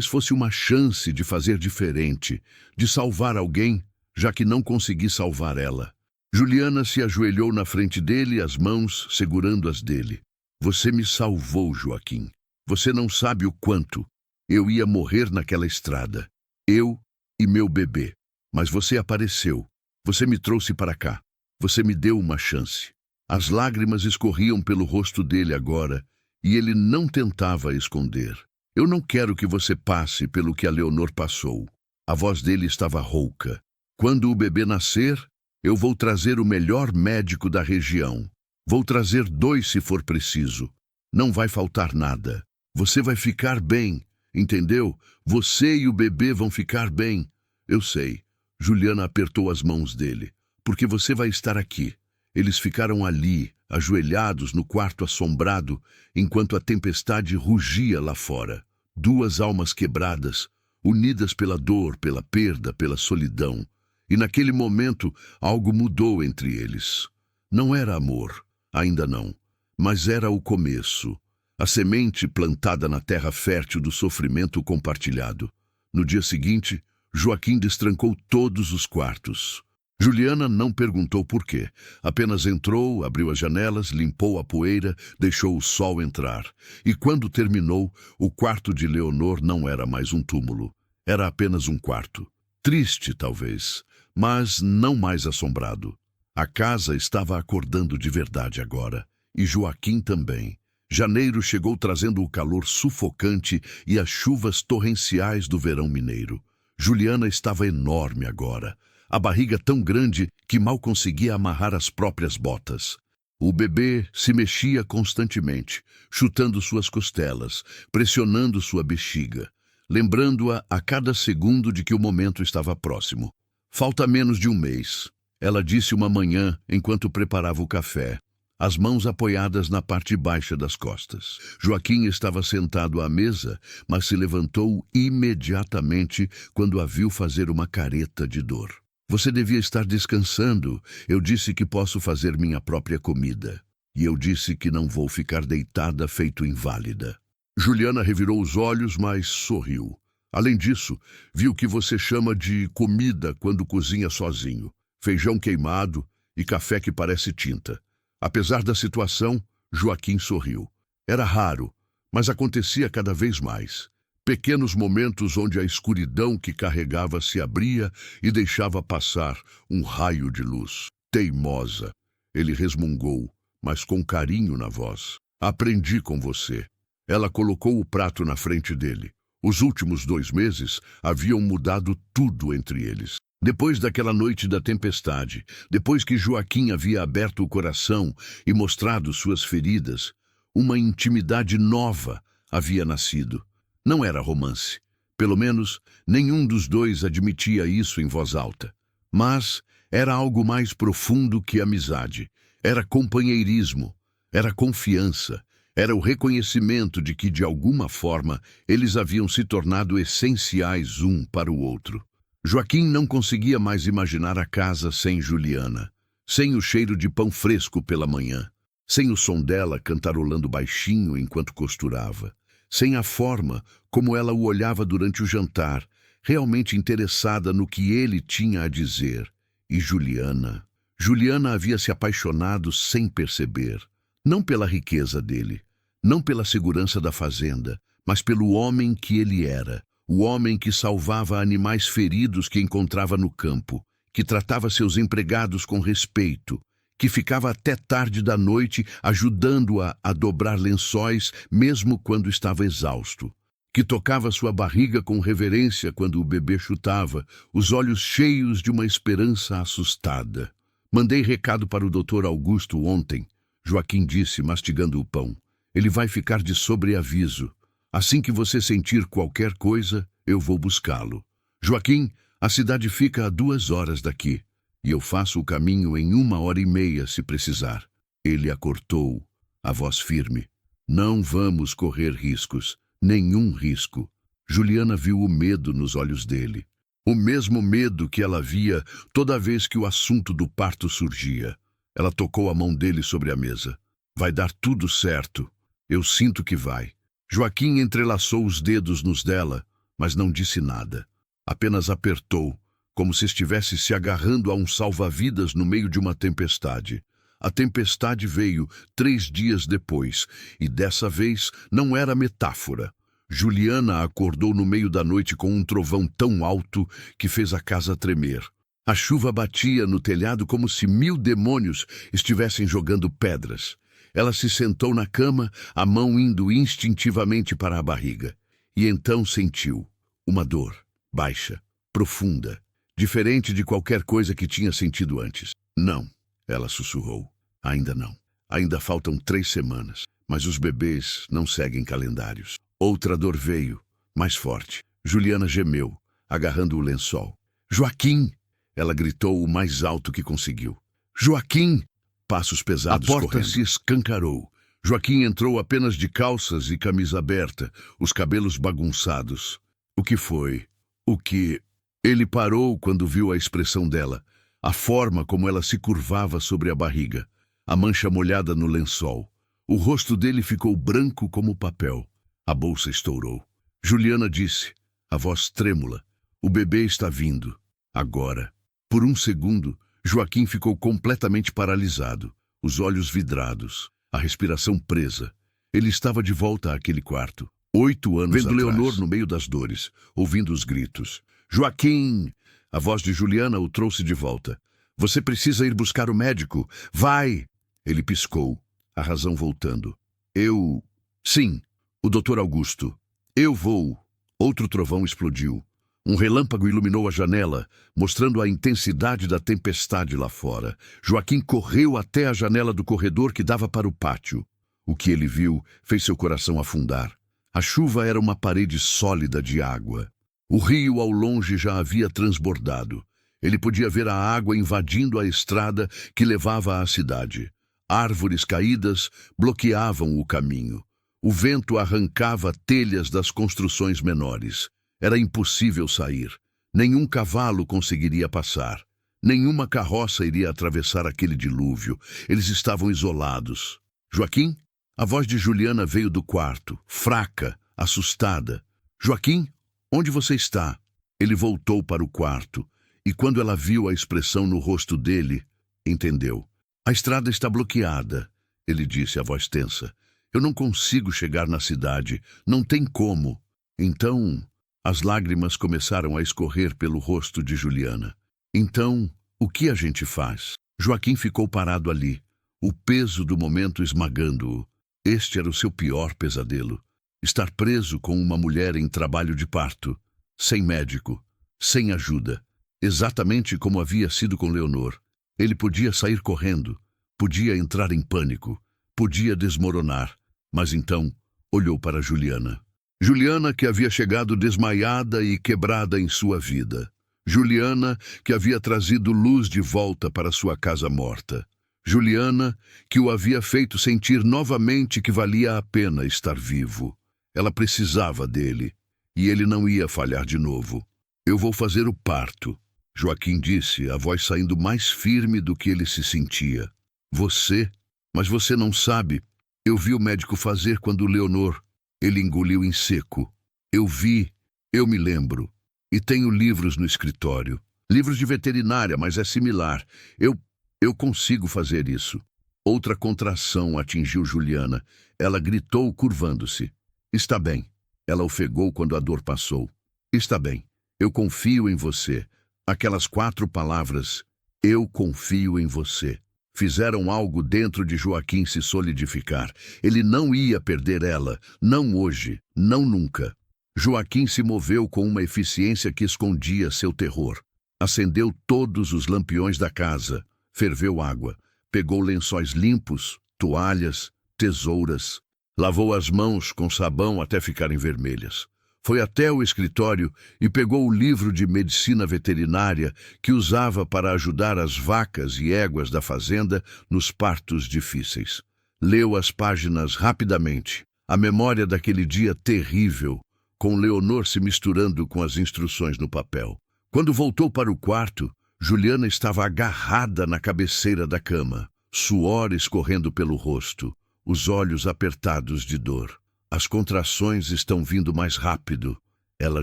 fosse uma chance de fazer diferente, de salvar alguém, já que não consegui salvar ela. Juliana se ajoelhou na frente dele, as mãos segurando as dele. Você me salvou, Joaquim. Você não sabe o quanto. Eu ia morrer naquela estrada. Eu e meu bebê. Mas você apareceu. Você me trouxe para cá. Você me deu uma chance. As lágrimas escorriam pelo rosto dele agora, e ele não tentava esconder. Eu não quero que você passe pelo que a Leonor passou. A voz dele estava rouca. Quando o bebê nascer, eu vou trazer o melhor médico da região. Vou trazer 2 se for preciso. Não vai faltar nada. Você vai ficar bem, entendeu? Você e o bebê vão ficar bem. Eu sei. Juliana apertou as mãos dele. porque você vai estar aqui. Eles ficaram ali, ajoelhados no quarto assombrado, enquanto a tempestade rugia lá fora. Duas almas quebradas, unidas pela dor, pela perda, pela solidão. E naquele momento, algo mudou entre eles. Não era amor, ainda não, mas era o começo. A semente plantada na terra fértil do sofrimento compartilhado. No dia seguinte, Joaquim destrancou todos os quartos. Juliana não perguntou por quê. Apenas entrou, abriu as janelas, limpou a poeira, deixou o sol entrar. E quando terminou, o quarto de Leonor não era mais um túmulo. Era apenas um quarto. Triste, talvez, mas não mais assombrado. A casa estava acordando de verdade agora. E Joaquim também. Janeiro chegou trazendo o calor sufocante e as chuvas torrenciais do verão mineiro. Juliana estava enorme agora. A barriga tão grande que mal conseguia amarrar as próprias botas. O bebê se mexia constantemente, chutando suas costelas, pressionando sua bexiga, lembrando-a a cada segundo de que o momento estava próximo. Falta menos de um mês, ela disse uma manhã enquanto preparava o café, as mãos apoiadas na parte baixa das costas. Joaquim estava sentado à mesa, mas se levantou imediatamente quando a viu fazer uma careta de dor. Você devia estar descansando. Eu disse que posso fazer minha própria comida. E eu disse que não vou ficar deitada feito inválida. Juliana revirou os olhos, mas sorriu. Além disso, viu que você chama de comida quando cozinha sozinho. Feijão queimado e café que parece tinta. Apesar da situação, Joaquim sorriu. Era raro, mas acontecia cada vez mais. Pequenos momentos onde a escuridão que carregava se abria e deixava passar um raio de luz. Teimosa, ele resmungou, mas com carinho na voz. Aprendi com você. Ela colocou o prato na frente dele. Os últimos 2 meses haviam mudado tudo entre eles. Depois daquela noite da tempestade, depois que Joaquim havia aberto o coração e mostrado suas feridas, uma intimidade nova havia nascido. Não era romance. Pelo menos, nenhum dos dois admitia isso em voz alta. Mas era algo mais profundo que amizade. Era companheirismo. Era confiança. Era o reconhecimento de que, de alguma forma, eles haviam se tornado essenciais um para o outro. Joaquim não conseguia mais imaginar a casa sem Juliana. Sem o cheiro de pão fresco pela manhã. Sem o som dela cantarolando baixinho enquanto costurava. Sem a forma como ela o olhava durante o jantar, realmente interessada no que ele tinha a dizer. E Juliana? Juliana havia se apaixonado sem perceber. Não pela riqueza dele, não pela segurança da fazenda, mas pelo homem que ele era. O homem que salvava animais feridos que encontrava no campo, que tratava seus empregados com respeito, que ficava até tarde da noite ajudando-a a dobrar lençóis mesmo quando estava exausto, que tocava sua barriga com reverência quando o bebê chutava, os olhos cheios de uma esperança assustada. Mandei recado para o Dr. Augusto ontem, Joaquim disse, mastigando o pão. Ele vai ficar de sobreaviso. Assim que você sentir qualquer coisa, eu vou buscá-lo. Joaquim, a cidade fica a 2 horas daqui. E eu faço o caminho em 1h30 se precisar. Ele a cortou, a voz firme. Não vamos correr riscos, nenhum risco. Juliana viu o medo nos olhos dele. O mesmo medo que ela via toda vez que o assunto do parto surgia. Ela tocou a mão dele sobre a mesa. Vai dar tudo certo. Eu sinto que vai. Joaquim entrelaçou os dedos nos dela, mas não disse nada. Apenas apertou, como se estivesse se agarrando a um salva-vidas no meio de uma tempestade. A tempestade veio 3 dias depois, e dessa vez não era metáfora. Juliana acordou no meio da noite com um trovão tão alto que fez a casa tremer. A chuva batia no telhado como se 1000 demônios estivessem jogando pedras. Ela se sentou na cama, a mão indo instintivamente para a barriga. E então sentiu uma dor, baixa, profunda, diferente de qualquer coisa que tinha sentido antes. Não, ela sussurrou. Ainda não. Ainda faltam 3 semanas. Mas os bebês não seguem calendários. Outra dor veio, mais forte. Juliana gemeu, agarrando o lençol. Joaquim! Ela gritou o mais alto que conseguiu. Joaquim! Passos pesados correndo. A porta se escancarou. Joaquim entrou apenas de calças e camisa aberta, os cabelos bagunçados. O que foi? O que? Ele parou quando viu a expressão dela, a forma como ela se curvava sobre a barriga, a mancha molhada no lençol. O rosto dele ficou branco como papel. A bolsa estourou. Juliana disse, a voz trêmula, o bebê está vindo. Agora. Por um segundo, Joaquim ficou completamente paralisado, os olhos vidrados, a respiração presa. Ele estava de volta àquele quarto, 8 anos atrás. Vendo Leonor no meio das dores, ouvindo os gritos. Joaquim! A voz de Juliana o trouxe de volta. Você precisa ir buscar o médico. Vai! Ele piscou, a razão voltando. Eu... Sim, o Dr. Augusto. Eu vou. Outro trovão explodiu. Um relâmpago iluminou a janela, mostrando a intensidade da tempestade lá fora. Joaquim correu até a janela do corredor que dava para o pátio. O que ele viu fez seu coração afundar. A chuva era uma parede sólida de água. O rio ao longe já havia transbordado. Ele podia ver a água invadindo a estrada que levava à cidade. Árvores caídas bloqueavam o caminho. O vento arrancava telhas das construções menores. Era impossível sair. Nenhum cavalo conseguiria passar. Nenhuma carroça iria atravessar aquele dilúvio. Eles estavam isolados. Joaquim? A voz de Juliana veio do quarto, fraca, assustada. Joaquim, onde você está? Ele voltou para o quarto, e quando ela viu a expressão no rosto dele, entendeu. A estrada está bloqueada, ele disse, a voz tensa. Eu não consigo chegar na cidade. Não tem como. Então... As lágrimas começaram a escorrer pelo rosto de Juliana. Então, o que a gente faz? Joaquim ficou parado ali, o peso do momento esmagando-o. Este era o seu pior pesadelo. Estar preso com uma mulher em trabalho de parto, sem médico, sem ajuda. Exatamente como havia sido com Leonor. Ele podia sair correndo, podia entrar em pânico, podia desmoronar. Mas então, olhou para Juliana. Juliana, que havia chegado desmaiada e quebrada em sua vida. Juliana, que havia trazido luz de volta para sua casa morta. Juliana, que o havia feito sentir novamente que valia a pena estar vivo. Ela precisava dele, e ele não ia falhar de novo. Eu vou fazer o parto, Joaquim disse, a voz saindo mais firme do que ele se sentia. Você? Mas você não sabe. Eu vi o médico fazer quando Leonor... Ele engoliu em seco. Eu vi, eu me lembro. E tenho livros no escritório. Livros de veterinária, mas é similar. Eu consigo fazer isso. Outra contração atingiu Juliana. Ela gritou, curvando-se. Está bem. Ela ofegou quando a dor passou. Está bem. Eu confio em você. Aquelas 4 palavras. Eu confio em você. Fizeram algo dentro de Joaquim se solidificar. Ele não ia perder ela, não hoje, não nunca. Joaquim se moveu com uma eficiência que escondia seu terror. Acendeu todos os lampiões da casa, ferveu água, pegou lençóis limpos, toalhas, tesouras. Lavou as mãos com sabão até ficarem vermelhas. Foi até o escritório e pegou o livro de medicina veterinária que usava para ajudar as vacas e éguas da fazenda nos partos difíceis. Leu as páginas rapidamente. A memória daquele dia terrível, com Leonor se misturando com as instruções no papel. Quando voltou para o quarto, Juliana estava agarrada na cabeceira da cama, suor escorrendo pelo rosto, os olhos apertados de dor. As contrações estão vindo mais rápido, ela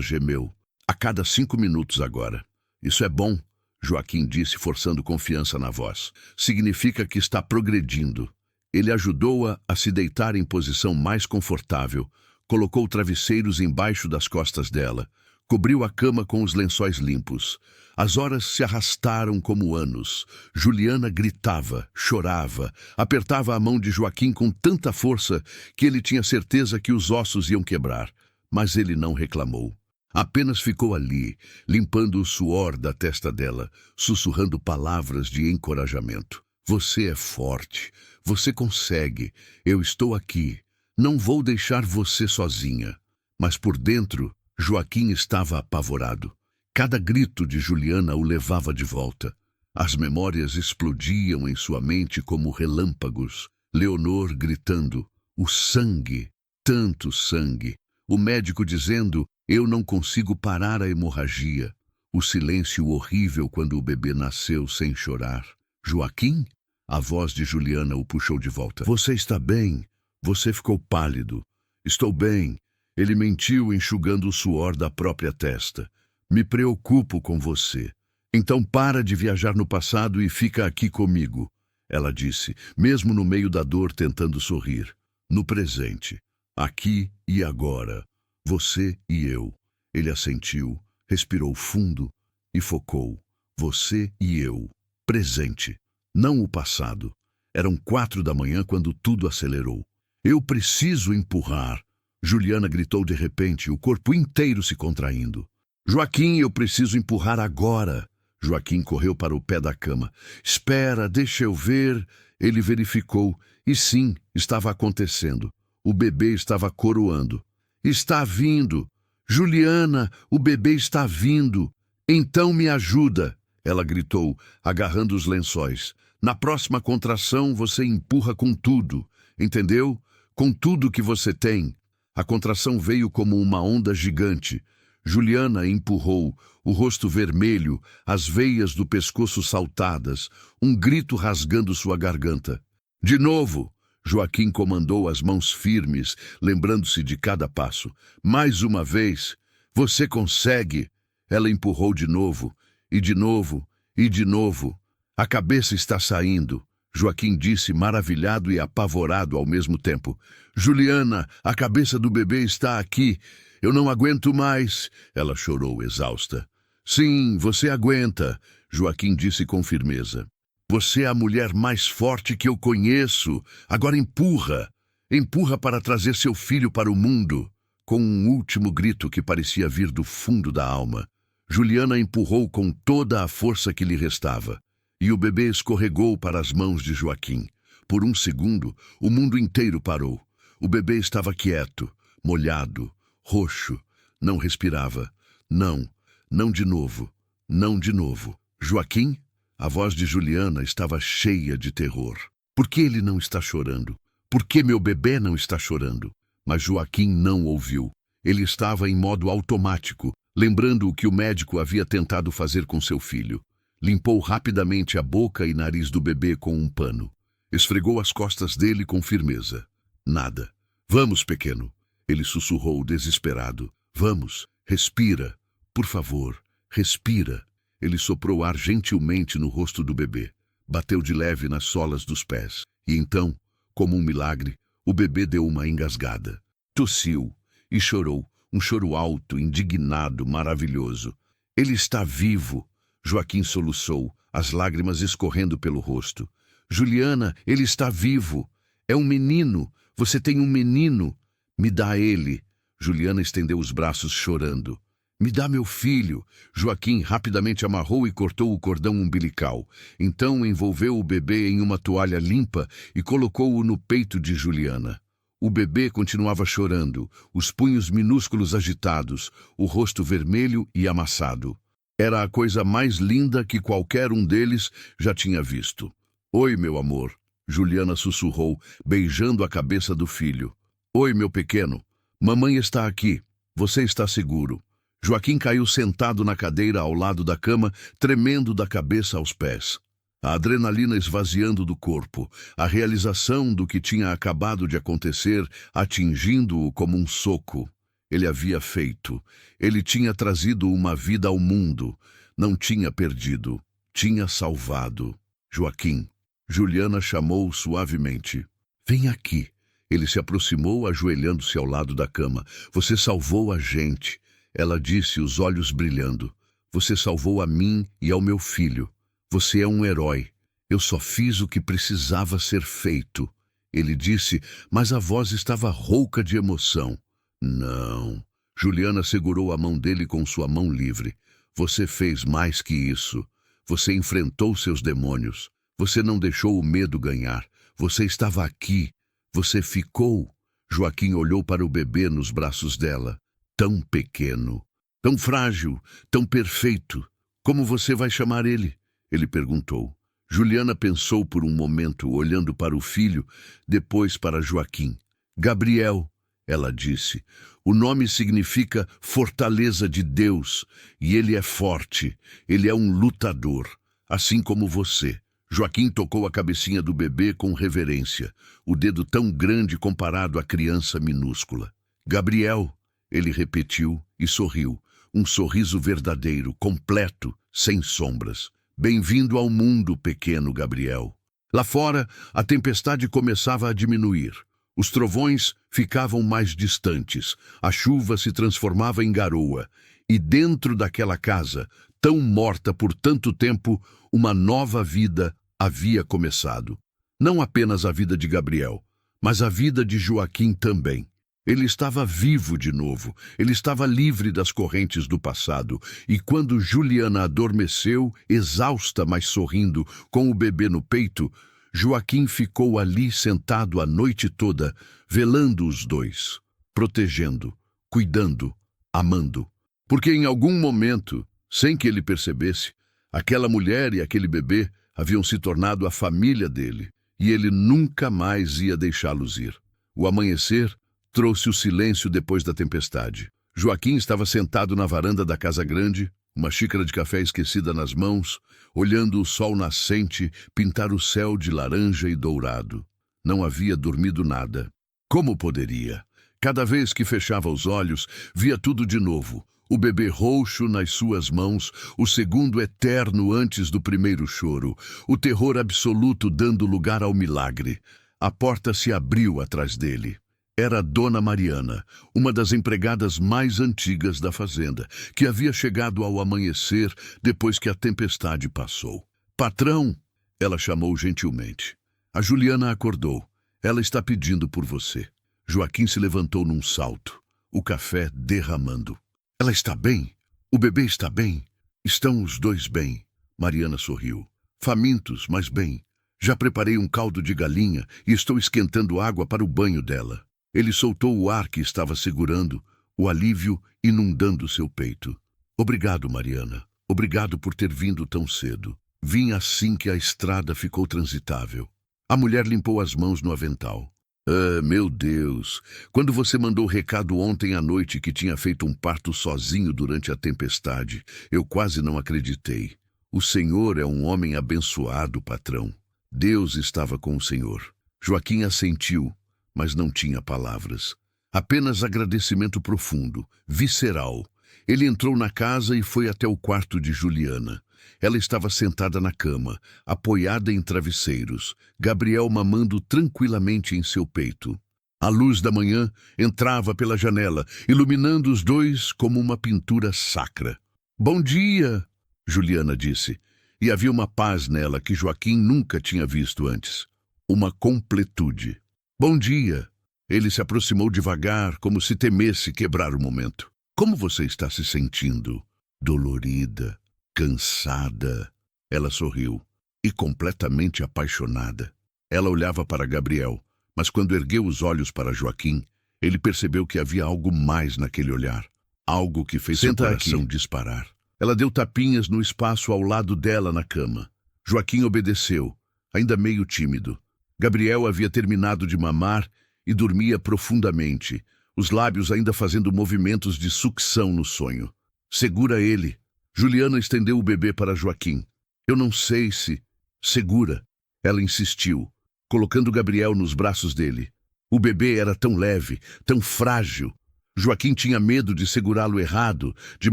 gemeu. A cada 5 minutos agora. Isso é bom, Joaquim disse, forçando confiança na voz. Significa que está progredindo. Ele ajudou-a a se deitar em posição mais confortável, colocou travesseiros embaixo das costas dela, cobriu a cama com os lençóis limpos. As horas se arrastaram como anos. Juliana gritava, chorava, apertava a mão de Joaquim com tanta força que ele tinha certeza que os ossos iam quebrar. Mas ele não reclamou. Apenas ficou ali, limpando o suor da testa dela, sussurrando palavras de encorajamento. Você é forte, você consegue, eu estou aqui. Não vou deixar você sozinha. Mas por dentro, Joaquim estava apavorado. Cada grito de Juliana o levava de volta. As memórias explodiam em sua mente como relâmpagos. Leonor gritando, o sangue, tanto sangue. O médico dizendo, eu não consigo parar a hemorragia. O silêncio horrível quando o bebê nasceu sem chorar. Joaquim? A voz de Juliana o puxou de volta. Você está bem? Você ficou pálido. Estou bem. Ele mentiu enxugando o suor da própria testa. Me preocupo com você. Então para de viajar no passado e fica aqui comigo. Ela disse, mesmo no meio da dor tentando sorrir. No presente. Aqui e agora. Você e eu. Ele assentiu, respirou fundo e focou. Você e eu. Presente. Não o passado. Eram 4 da manhã quando tudo acelerou. Eu preciso empurrar. Juliana gritou de repente, o corpo inteiro se contraindo. Joaquim, eu preciso empurrar agora. Joaquim correu para o pé da cama. Espera, deixa eu ver. Ele verificou. E sim, estava acontecendo. O bebê estava coroando. Está vindo. Juliana, o bebê está vindo. Então me ajuda. Ela gritou, agarrando os lençóis. Na próxima contração você empurra com tudo. Entendeu? Com tudo que você tem. A contração veio como uma onda gigante. Juliana empurrou, o rosto vermelho, as veias do pescoço saltadas, um grito rasgando sua garganta. De novo! Joaquim comandou as mãos firmes, lembrando-se de cada passo. Mais uma vez! Você consegue! Ela empurrou de novo, e de novo, e de novo. A cabeça está saindo. Joaquim disse, maravilhado e apavorado ao mesmo tempo. Juliana, a cabeça do bebê está aqui. Eu não aguento mais. Ela chorou, exausta. Sim, você aguenta, Joaquim disse com firmeza. Você é a mulher mais forte que eu conheço. Agora empurra. Empurra para trazer seu filho para o mundo. Com um último grito que parecia vir do fundo da alma, Juliana empurrou com toda a força que lhe restava. E o bebê escorregou para as mãos de Joaquim. Por um segundo, o mundo inteiro parou. O bebê estava quieto, molhado, roxo. Não respirava. Não, não de novo, não de novo. Joaquim? A voz de Juliana estava cheia de terror. Por que ele não está chorando? Por que meu bebê não está chorando? Mas Joaquim não ouviu. Ele estava em modo automático, lembrando o que o médico havia tentado fazer com seu filho. Limpou rapidamente a boca e nariz do bebê com um pano. Esfregou as costas dele com firmeza. Nada. Vamos, pequeno. Ele sussurrou desesperado. Vamos, respira. Por favor, respira. Ele soprou ar gentilmente no rosto do bebê. Bateu de leve nas solas dos pés. E então, como um milagre, o bebê deu uma engasgada. Tossiu e chorou. Um choro alto, indignado, maravilhoso. Ele está vivo. Joaquim soluçou, as lágrimas escorrendo pelo rosto. Juliana, ele está vivo. É um menino. Você tem um menino. Me dá ele. Juliana estendeu os braços chorando. Me dá meu filho. Joaquim rapidamente amarrou e cortou o cordão umbilical. Então envolveu o bebê em uma toalha limpa e colocou-o no peito de Juliana. O bebê continuava chorando, os punhos minúsculos agitados, o rosto vermelho e amassado. Era a coisa mais linda que qualquer um deles já tinha visto. Oi, meu amor, Juliana sussurrou, beijando a cabeça do filho. Oi, meu pequeno. Mamãe está aqui. Você está seguro. Joaquim caiu sentado na cadeira ao lado da cama, tremendo da cabeça aos pés. A adrenalina esvaziando do corpo, a realização do que tinha acabado de acontecer, atingindo-o como um soco. Ele havia feito. Ele tinha trazido uma vida ao mundo. Não tinha perdido. Tinha salvado. Joaquim. Juliana chamou suavemente. Vem aqui. Ele se aproximou, ajoelhando-se ao lado da cama. Você salvou a gente. Ela disse, os olhos brilhando. Você salvou a mim e ao meu filho. Você é um herói. Eu só fiz o que precisava ser feito. Ele disse, mas a voz estava rouca de emoção. Não. Juliana segurou a mão dele com sua mão livre. Você fez mais que isso. Você enfrentou seus demônios. Você não deixou o medo ganhar. Você estava aqui. Você ficou. Joaquim olhou para o bebê nos braços dela. Tão pequeno. Tão frágil, tão perfeito. Como você vai chamar ele? Ele perguntou. Juliana pensou por um momento, olhando para o filho, depois para Joaquim. Gabriel, ela disse. O nome significa fortaleza de Deus, e ele é forte, ele é um lutador, assim como você. Joaquim tocou a cabecinha do bebê com reverência, o dedo tão grande comparado à criança minúscula. Gabriel, ele repetiu e sorriu, um sorriso verdadeiro, completo, sem sombras. Bem-vindo ao mundo, pequeno Gabriel. Lá fora, a tempestade começava a diminuir. Os trovões ficavam mais distantes, a chuva se transformava em garoa, e dentro daquela casa, tão morta por tanto tempo, uma nova vida havia começado. Não apenas a vida de Gabriel, mas a vida de Joaquim também. Ele estava vivo de novo, ele estava livre das correntes do passado, e quando Juliana adormeceu, exausta, mas sorrindo, com o bebê no peito, Joaquim ficou ali sentado a noite toda, velando os dois, protegendo, cuidando, amando. Porque em algum momento, sem que ele percebesse, aquela mulher e aquele bebê haviam se tornado a família dele, e ele nunca mais ia deixá-los ir. O amanhecer trouxe o silêncio depois da tempestade. Joaquim estava sentado na varanda da casa grande, uma xícara de café esquecida nas mãos, olhando o sol nascente pintar o céu de laranja e dourado. Não havia dormido nada. Como poderia? Cada vez que fechava os olhos, via tudo de novo. O bebê roxo nas suas mãos, o segundo eterno antes do primeiro choro, o terror absoluto dando lugar ao milagre. A porta se abriu atrás dele. Era Dona Mariana, uma das empregadas mais antigas da fazenda, que havia chegado ao amanhecer depois que a tempestade passou. Patrão, ela chamou gentilmente. A Juliana acordou. Ela está pedindo por você. Joaquim se levantou num salto, o café derramando. Ela está bem? O bebê está bem? Estão os dois bem? Mariana sorriu. Famintos, mas bem. Já preparei um caldo de galinha e estou esquentando água para o banho dela. Ele soltou o ar que estava segurando, o alívio inundando seu peito. Obrigado, Mariana. Obrigado por ter vindo tão cedo. Vim assim que a estrada ficou transitável. A mulher limpou as mãos no avental. Ah, meu Deus! Quando você mandou o recado ontem à noite que tinha feito um parto sozinho durante a tempestade, eu quase não acreditei. O senhor é um homem abençoado, patrão. Deus estava com o senhor. Joaquim assentiu, mas não tinha palavras. Apenas agradecimento profundo, visceral. Ele entrou na casa e foi até o quarto de Juliana. Ela estava sentada na cama, apoiada em travesseiros, Gabriel mamando tranquilamente em seu peito. A luz da manhã entrava pela janela, iluminando os dois como uma pintura sacra. Bom dia, Juliana disse, e havia uma paz nela que Joaquim nunca tinha visto antes. Uma completude. Bom dia. Ele se aproximou devagar, como se temesse quebrar o momento. Como você está se sentindo? Dolorida, cansada. Ela sorriu, e completamente apaixonada. Ela olhava para Gabriel, mas quando ergueu os olhos para Joaquim, ele percebeu que havia algo mais naquele olhar. Algo que fez seu coração disparar. Ela deu tapinhas no espaço ao lado dela na cama. Joaquim obedeceu, ainda meio tímido. Gabriel havia terminado de mamar e dormia profundamente, os lábios ainda fazendo movimentos de sucção no sonho. Segura ele. Juliana estendeu o bebê para Joaquim. Eu não sei se... Segura. Ela insistiu, colocando Gabriel nos braços dele. O bebê era tão leve, tão frágil. Joaquim tinha medo de segurá-lo errado, de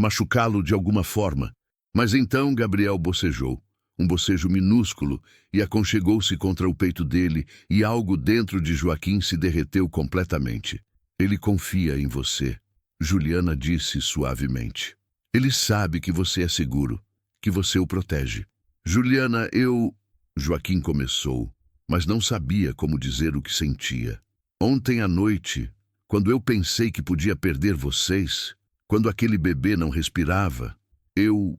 machucá-lo de alguma forma. Mas então Gabriel bocejou. Um bocejo minúsculo, e aconchegou-se contra o peito dele, e algo dentro de Joaquim se derreteu completamente. Ele confia em você, Juliana disse suavemente. Ele sabe que você é seguro, que você o protege. Juliana, Joaquim começou, mas não sabia como dizer o que sentia. Ontem à noite, quando eu pensei que podia perder vocês, quando aquele bebê não respirava, eu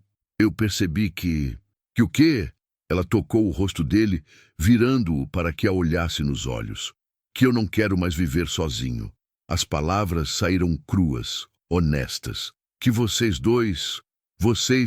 percebi que... Que o quê? Ela tocou o rosto dele, virando-o para que a olhasse nos olhos. Que eu não quero mais viver sozinho. As palavras saíram cruas, honestas. que vocês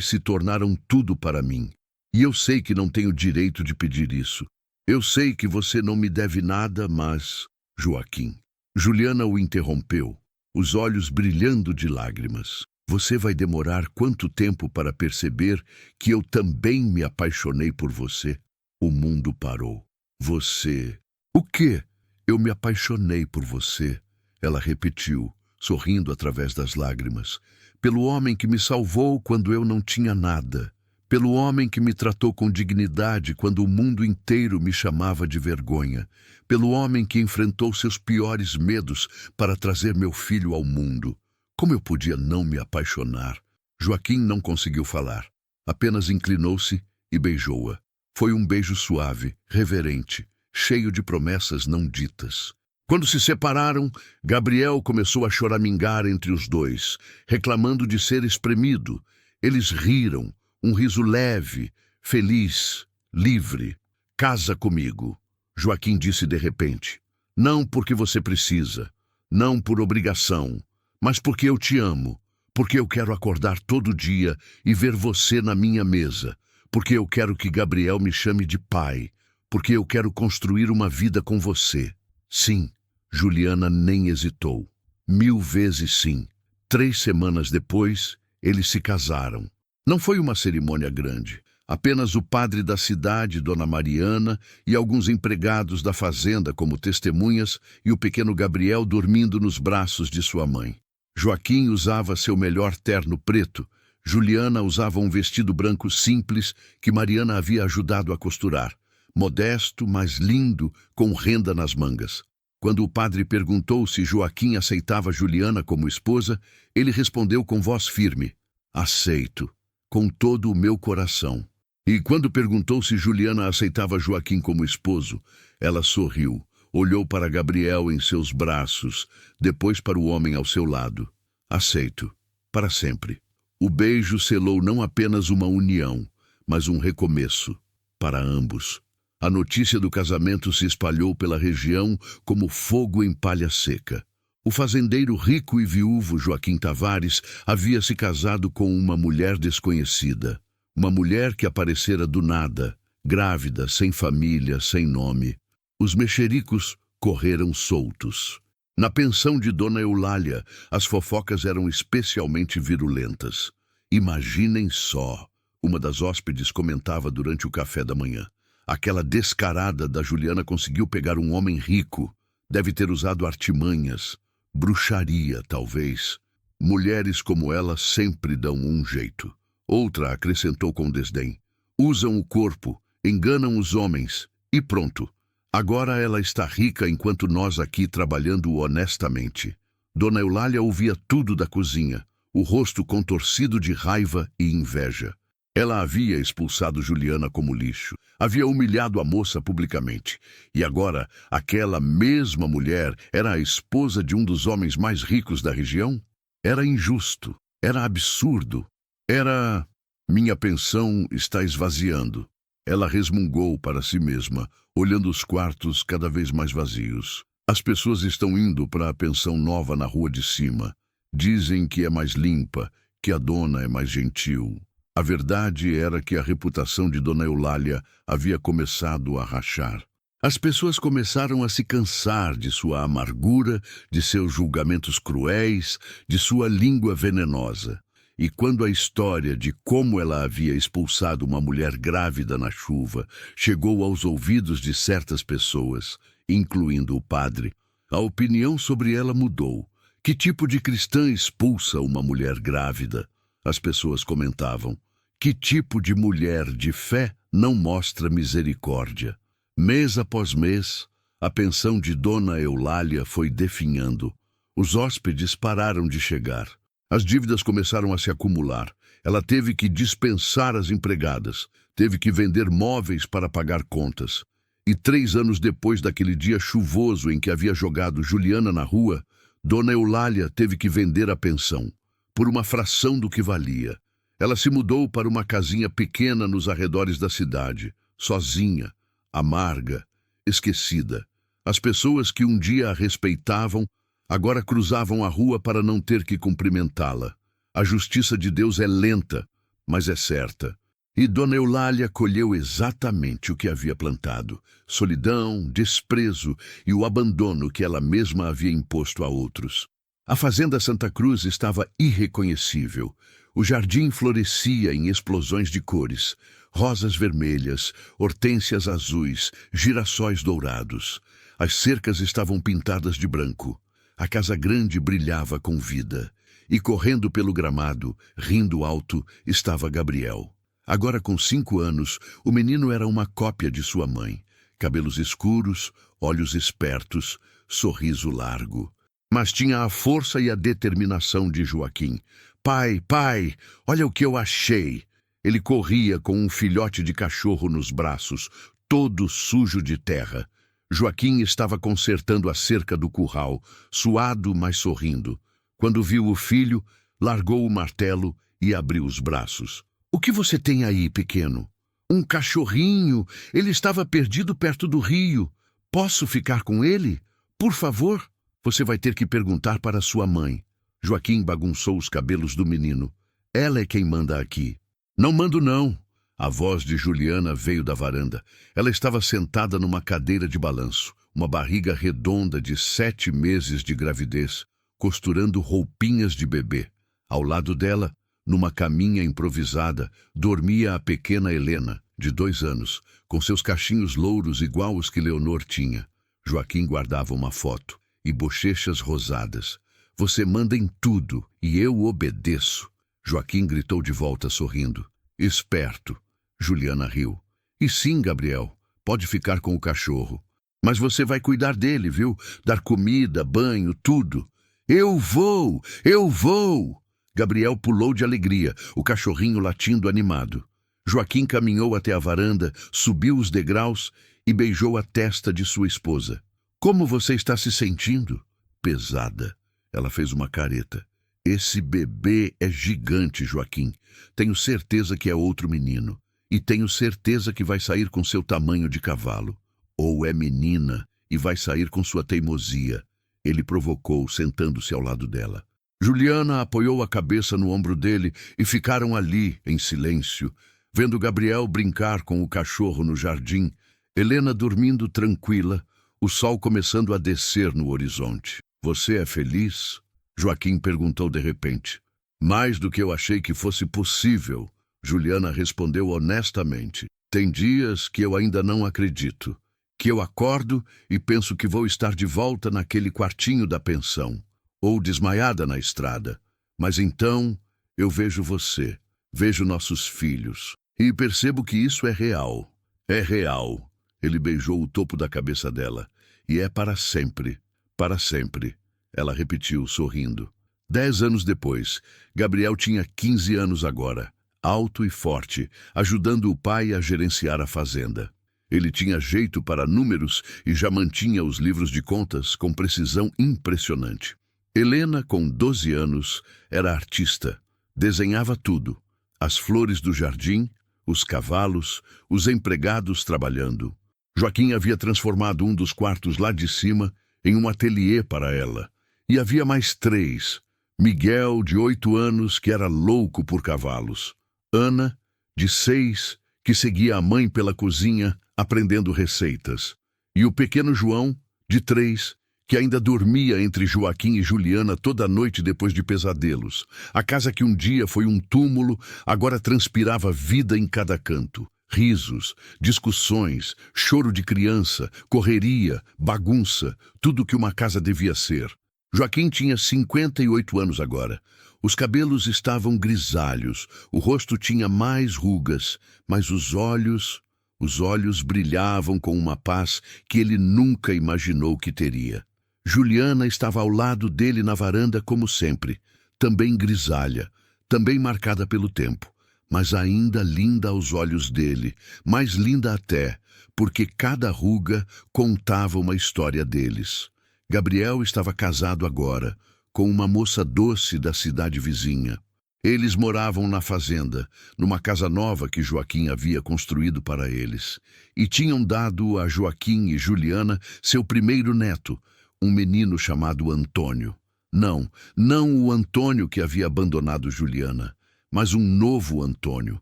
se tornaram tudo para mim. E eu sei que não tenho direito de pedir isso. Eu sei que você não me deve nada, mas... Joaquim. Juliana o interrompeu, os olhos brilhando de lágrimas. Você vai demorar quanto tempo para perceber que eu também me apaixonei por você? O mundo parou. Você... O quê? Eu me apaixonei por você, ela repetiu, sorrindo através das lágrimas. Pelo homem que me salvou quando eu não tinha nada. Pelo homem que me tratou com dignidade quando o mundo inteiro me chamava de vergonha. Pelo homem que enfrentou seus piores medos para trazer meu filho ao mundo. Como eu podia não me apaixonar? Joaquim não conseguiu falar. Apenas inclinou-se e beijou-a. Foi um beijo suave, reverente, cheio de promessas não ditas. Quando se separaram, Gabriel começou a choramingar entre os dois, reclamando de ser espremido. Eles riram, um riso leve, feliz, livre. Casa comigo, Joaquim disse de repente. Não porque você precisa, não por obrigação, mas porque eu te amo, porque eu quero acordar todo dia e ver você na minha mesa, porque eu quero que Gabriel me chame de pai, porque eu quero construir uma vida com você. Sim, Juliana nem hesitou. 1000 vezes sim. 3 semanas depois, eles se casaram. Não foi uma cerimônia grande. Apenas o padre da cidade, Dona Mariana, e alguns empregados da fazenda como testemunhas e o pequeno Gabriel dormindo nos braços de sua mãe. Joaquim usava seu melhor terno preto. Juliana usava um vestido branco simples que Mariana havia ajudado a costurar. Modesto, mas lindo, com renda nas mangas. Quando o padre perguntou se Joaquim aceitava Juliana como esposa, ele respondeu com voz firme: aceito, com todo o meu coração. E quando perguntou se Juliana aceitava Joaquim como esposo, ela sorriu, olhou para Gabriel em seus braços, depois para o homem ao seu lado. Aceito, para sempre. O beijo selou não apenas uma união, mas um recomeço, para ambos. A notícia do casamento se espalhou pela região como fogo em palha seca. O fazendeiro rico e viúvo Joaquim Tavares havia se casado com uma mulher desconhecida. Uma mulher que aparecera do nada, grávida, sem família, sem nome. Os mexericos correram soltos. Na pensão de Dona Eulália, as fofocas eram especialmente virulentas. Imaginem só, uma das hóspedes comentava durante o café da manhã. Aquela descarada da Juliana conseguiu pegar um homem rico. Deve ter usado artimanhas. Bruxaria, talvez. Mulheres como ela sempre dão um jeito. Outra acrescentou com desdém. Usam o corpo, enganam os homens. E pronto. Agora ela está rica enquanto nós aqui trabalhando honestamente. Dona Eulália ouvia tudo da cozinha, o rosto contorcido de raiva e inveja. Ela havia expulsado Juliana como lixo, havia humilhado a moça publicamente. E agora, aquela mesma mulher era a esposa de um dos homens mais ricos da região? Era injusto, era absurdo, era... Minha pensão está esvaziando. Ela resmungou para si mesma, olhando os quartos cada vez mais vazios. As pessoas estão indo para a pensão nova na rua de cima. Dizem que é mais limpa, que a dona é mais gentil. A verdade era que a reputação de Dona Eulália havia começado a rachar. As pessoas começaram a se cansar de sua amargura, de seus julgamentos cruéis, de sua língua venenosa. E quando a história de como ela havia expulsado uma mulher grávida na chuva chegou aos ouvidos de certas pessoas, incluindo o padre, a opinião sobre ela mudou. Que tipo de cristã expulsa uma mulher grávida? As pessoas comentavam. Que tipo de mulher de fé não mostra misericórdia? Mês após mês, a pensão de Dona Eulália foi definhando. Os hóspedes pararam de chegar. As dívidas começaram a se acumular. Ela teve que dispensar as empregadas, teve que vender móveis para pagar contas. E 3 anos depois daquele dia chuvoso em que havia jogado Juliana na rua, Dona Eulália teve que vender a pensão, por uma fração do que valia. Ela se mudou para uma casinha pequena nos arredores da cidade, sozinha, amarga, esquecida. As pessoas que um dia a respeitavam, agora cruzavam a rua para não ter que cumprimentá-la. A justiça de Deus é lenta, mas é certa. E Dona Eulália colheu exatamente o que havia plantado: solidão, desprezo e o abandono que ela mesma havia imposto a outros. A fazenda Santa Cruz estava irreconhecível. O jardim florescia em explosões de cores: rosas vermelhas, hortênsias azuis, girassóis dourados. As cercas estavam pintadas de branco. A casa grande brilhava com vida. E correndo pelo gramado, rindo alto, estava Gabriel. Agora com 5 anos, o menino era uma cópia de sua mãe. Cabelos escuros, olhos espertos, sorriso largo. Mas tinha a força e a determinação de Joaquim. Pai, pai, olha o que eu achei. Ele corria com um filhote de cachorro nos braços, todo sujo de terra. Joaquim estava consertando a cerca do curral, suado, mas sorrindo. Quando viu o filho, largou o martelo e abriu os braços. O que você tem aí, pequeno? Um cachorrinho. Ele estava perdido perto do rio. Posso ficar com ele? Por favor? Você vai ter que perguntar para sua mãe. Joaquim bagunçou os cabelos do menino. Ela é quem manda aqui. Não mando, não. A voz de Juliana veio da varanda. Ela estava sentada numa cadeira de balanço, uma barriga redonda de 7 meses de gravidez, costurando roupinhas de bebê. Ao lado dela, numa caminha improvisada, dormia a pequena Helena, de 2 anos, com seus cachinhos louros igual os que Leonor tinha. Joaquim guardava uma foto e bochechas rosadas. Você manda em tudo e eu obedeço. Joaquim gritou de volta sorrindo. Esperto. Juliana riu. E sim, Gabriel, pode ficar com o cachorro. Mas você vai cuidar dele, viu? Dar comida, banho, tudo. Eu vou! Eu vou! Gabriel pulou de alegria, o cachorrinho latindo animado. Joaquim caminhou até a varanda, subiu os degraus e beijou a testa de sua esposa. Como você está se sentindo? Pesada. Ela fez uma careta. Esse bebê é gigante, Joaquim. Tenho certeza que é outro menino. E tenho certeza que vai sair com seu tamanho de cavalo. Ou é menina e vai sair com sua teimosia. Ele provocou, sentando-se ao lado dela. Juliana apoiou a cabeça no ombro dele e ficaram ali, em silêncio, vendo Gabriel brincar com o cachorro no jardim, Helena dormindo tranquila, o sol começando a descer no horizonte. Você é feliz? Joaquim perguntou de repente. Mais do que eu achei que fosse possível, Juliana respondeu honestamente. Tem dias que eu ainda não acredito, que eu acordo e penso que vou estar de volta naquele quartinho da pensão, ou desmaiada na estrada. Mas então eu vejo você, vejo nossos filhos, e percebo que isso é real. É real. Ele beijou o topo da cabeça dela. E é para sempre, para sempre. Ela repetiu, sorrindo. 10 anos depois, Gabriel tinha 15 anos agora, alto e forte, ajudando o pai a gerenciar a fazenda. Ele tinha jeito para números e já mantinha os livros de contas com precisão impressionante. Helena, com 12 anos, era artista. Desenhava tudo. As flores do jardim, os cavalos, os empregados trabalhando. Joaquim havia transformado um dos quartos lá de cima em um ateliê para ela. E havia mais 3. Miguel, de 8 anos, que era louco por cavalos. Ana, de 6, que seguia a mãe pela cozinha, aprendendo receitas. E o pequeno João, de 3, que ainda dormia entre Joaquim e Juliana toda noite depois de pesadelos. A casa que um dia foi um túmulo, agora transpirava vida em cada canto. Risos, discussões, choro de criança, correria, bagunça, tudo que uma casa devia ser. Joaquim tinha 58 anos agora. Os cabelos estavam grisalhos, o rosto tinha mais rugas, mas os olhos brilhavam com uma paz que ele nunca imaginou que teria. Juliana estava ao lado dele na varanda como sempre, também grisalha, também marcada pelo tempo, mas ainda linda aos olhos dele, mais linda até, porque cada ruga contava uma história deles. Gabriel estava casado agora, com uma moça doce da cidade vizinha. Eles moravam na fazenda, numa casa nova que Joaquim havia construído para eles, e tinham dado a Joaquim e Juliana seu primeiro neto, um menino chamado Antônio. Não, não o Antônio que havia abandonado Juliana, mas um novo Antônio.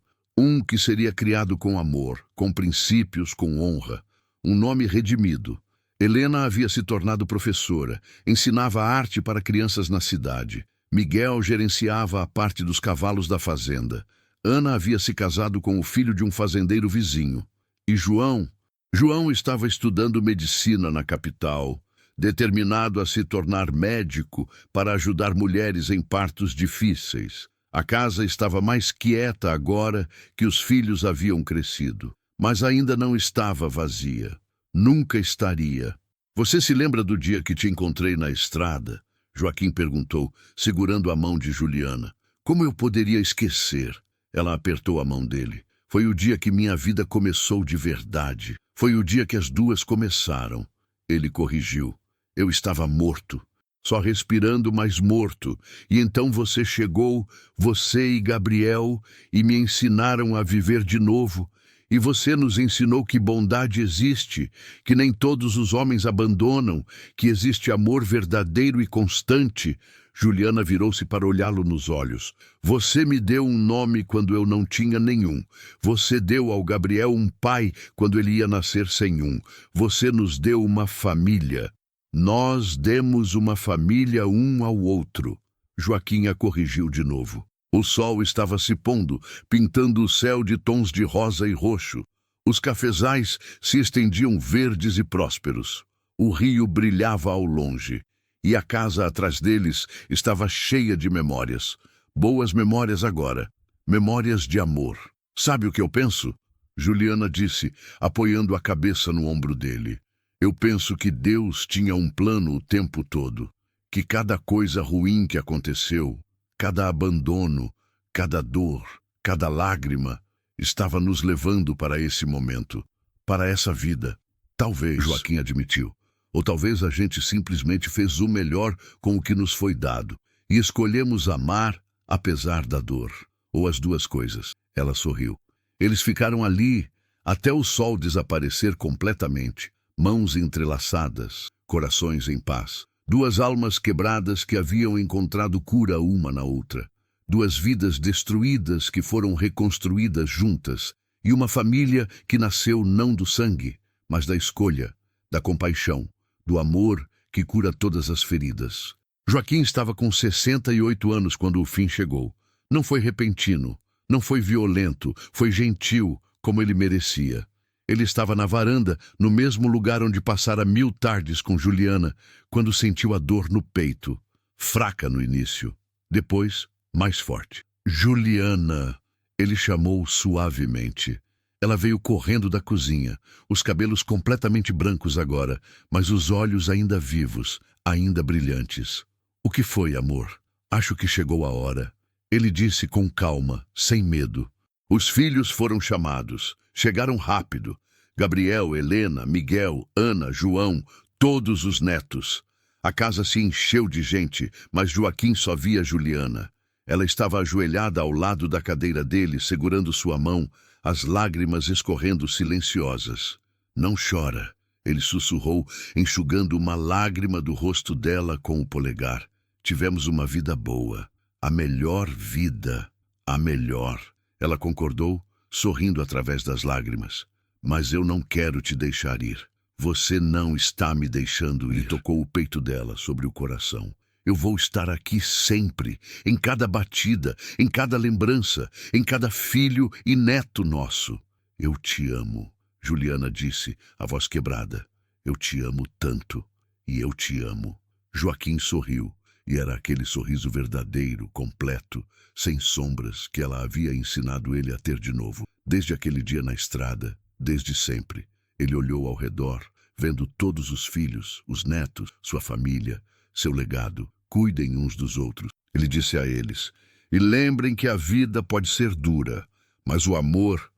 Um que seria criado com amor, com princípios, com honra. Um nome redimido. Helena havia se tornado professora, ensinava arte para crianças na cidade. Miguel gerenciava a parte dos cavalos da fazenda. Ana havia se casado com o filho de um fazendeiro vizinho. E João? João estava estudando medicina na capital, determinado a se tornar médico para ajudar mulheres em partos difíceis. A casa estava mais quieta agora que os filhos haviam crescido, mas ainda não estava vazia. Nunca estaria. Você se lembra do dia que te encontrei na estrada? Joaquim perguntou, segurando a mão de Juliana. Como eu poderia esquecer? Ela apertou a mão dele. Foi o dia que minha vida começou de verdade. Foi o dia que as duas começaram. Ele corrigiu. Eu estava morto. Só respirando, mas morto. E então você chegou, você e Gabriel, e me ensinaram a viver de novo. E você nos ensinou que bondade existe, que nem todos os homens abandonam, que existe amor verdadeiro e constante. Juliana virou-se para olhá-lo nos olhos. Você me deu um nome quando eu não tinha nenhum. Você deu ao Gabriel um pai quando ele ia nascer sem um. Você nos deu uma família. Nós demos uma família um ao outro. Joaquim a corrigiu de novo. O sol estava se pondo, pintando o céu de tons de rosa e roxo. Os cafezais se estendiam verdes e prósperos. O rio brilhava ao longe. E a casa atrás deles estava cheia de memórias. Boas memórias agora. Memórias de amor. Sabe o que eu penso? Juliana disse, apoiando a cabeça no ombro dele. Eu penso que Deus tinha um plano o tempo todo. Que cada coisa ruim que aconteceu, cada abandono, cada dor, cada lágrima, estava nos levando para esse momento, para essa vida. Talvez, Joaquim admitiu, ou talvez a gente simplesmente fez o melhor com o que nos foi dado e escolhemos amar apesar da dor, ou as duas coisas. Ela sorriu. Eles ficaram ali até o sol desaparecer completamente, mãos entrelaçadas, corações em paz. Duas almas quebradas que haviam encontrado cura uma na outra. Duas vidas destruídas que foram reconstruídas juntas. E uma família que nasceu não do sangue, mas da escolha, da compaixão, do amor que cura todas as feridas. Joaquim estava com 68 anos quando o fim chegou. Não foi repentino, não foi violento, foi gentil, como ele merecia. Ele estava na varanda, no mesmo lugar onde passara 1000 tardes com Juliana, quando sentiu a dor no peito, fraca no início, depois mais forte. Juliana, ele chamou suavemente. Ela veio correndo da cozinha, os cabelos completamente brancos agora, mas os olhos ainda vivos, ainda brilhantes. O que foi, amor? Acho que chegou a hora. Ele disse com calma, sem medo. Os filhos foram chamados. Chegaram rápido. Gabriel, Helena, Miguel, Ana, João, todos os netos. A casa se encheu de gente, mas Joaquim só via Juliana. Ela estava ajoelhada ao lado da cadeira dele, segurando sua mão, as lágrimas escorrendo silenciosas. Não chora, ele sussurrou, enxugando uma lágrima do rosto dela com o polegar. Tivemos uma vida boa. A melhor vida. A melhor. Ela concordou, sorrindo através das lágrimas. Mas eu não quero te deixar ir. Você não está me deixando ir. Ele tocou o peito dela sobre o coração. Eu vou estar aqui sempre, em cada batida, em cada lembrança, em cada filho e neto nosso. Eu te amo, Juliana disse, a voz quebrada. Eu te amo tanto, e eu te amo. Joaquim sorriu, e era aquele sorriso verdadeiro, completo, sem sombras, que ela havia ensinado ele a ter de novo. Desde aquele dia na estrada, desde sempre, ele olhou ao redor, vendo todos os filhos, os netos, sua família, seu legado. Cuidem uns dos outros. Ele disse a eles, e lembrem que a vida pode ser dura, mas o amor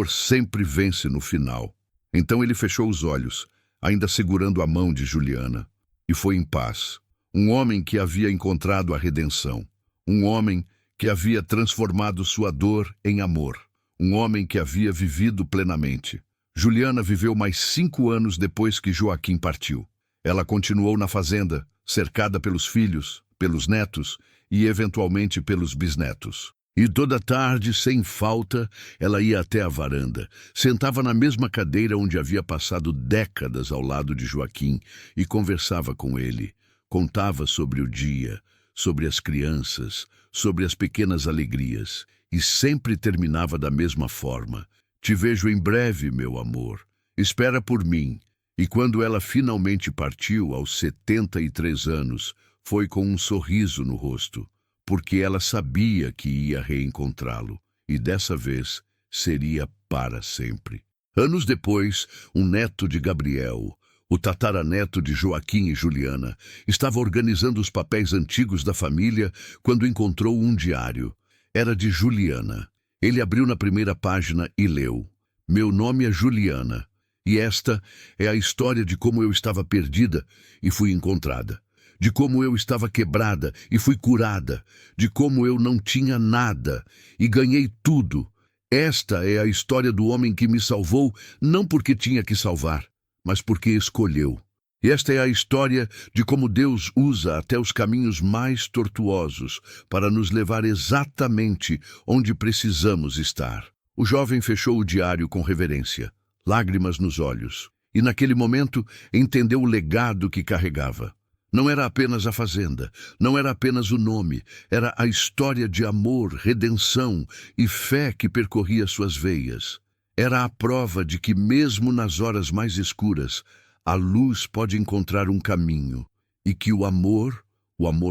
sempre vence no final. Então ele fechou os olhos, ainda segurando a mão de Juliana, e foi em paz. Um homem que havia encontrado a redenção. Um homem que havia transformado sua dor em amor. Um homem que havia vivido plenamente. Juliana viveu mais 5 anos depois que Joaquim partiu. Ela continuou na fazenda, cercada pelos filhos, pelos netos e, eventualmente, pelos bisnetos. E toda tarde, sem falta, ela ia até a varanda, sentava na mesma cadeira onde havia passado décadas ao lado de Joaquim e conversava com ele. Contava sobre o dia, sobre as crianças, sobre as pequenas alegrias, e sempre terminava da mesma forma. Te vejo em breve, meu amor. Espera por mim. E quando ela finalmente partiu, aos 73 anos, foi com um sorriso no rosto, porque ela sabia que ia reencontrá-lo, e dessa vez seria para sempre. Anos depois, um neto de Gabriel, o tataraneto de Joaquim e Juliana, estava organizando os papéis antigos da família quando encontrou um diário. Era de Juliana. Ele abriu na primeira página e leu: Meu nome é Juliana, e esta é a história de como eu estava perdida e fui encontrada, de como eu estava quebrada e fui curada, de como eu não tinha nada e ganhei tudo. Esta é a história do homem que me salvou, não porque tinha que salvar, mas porque escolheu. E esta é a história de como Deus usa até os caminhos mais tortuosos para nos levar exatamente onde precisamos estar. O jovem fechou o diário com reverência, lágrimas nos olhos, e naquele momento entendeu o legado que carregava. Não era apenas a fazenda, não era apenas o nome, era a história de amor, redenção e fé que percorria suas veias. Era a prova de que, mesmo nas horas mais escuras, a luz pode encontrar um caminho e que o amor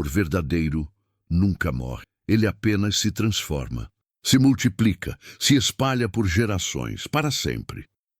verdadeiro, nunca morre. Ele apenas se transforma, se multiplica, se espalha por gerações, para sempre.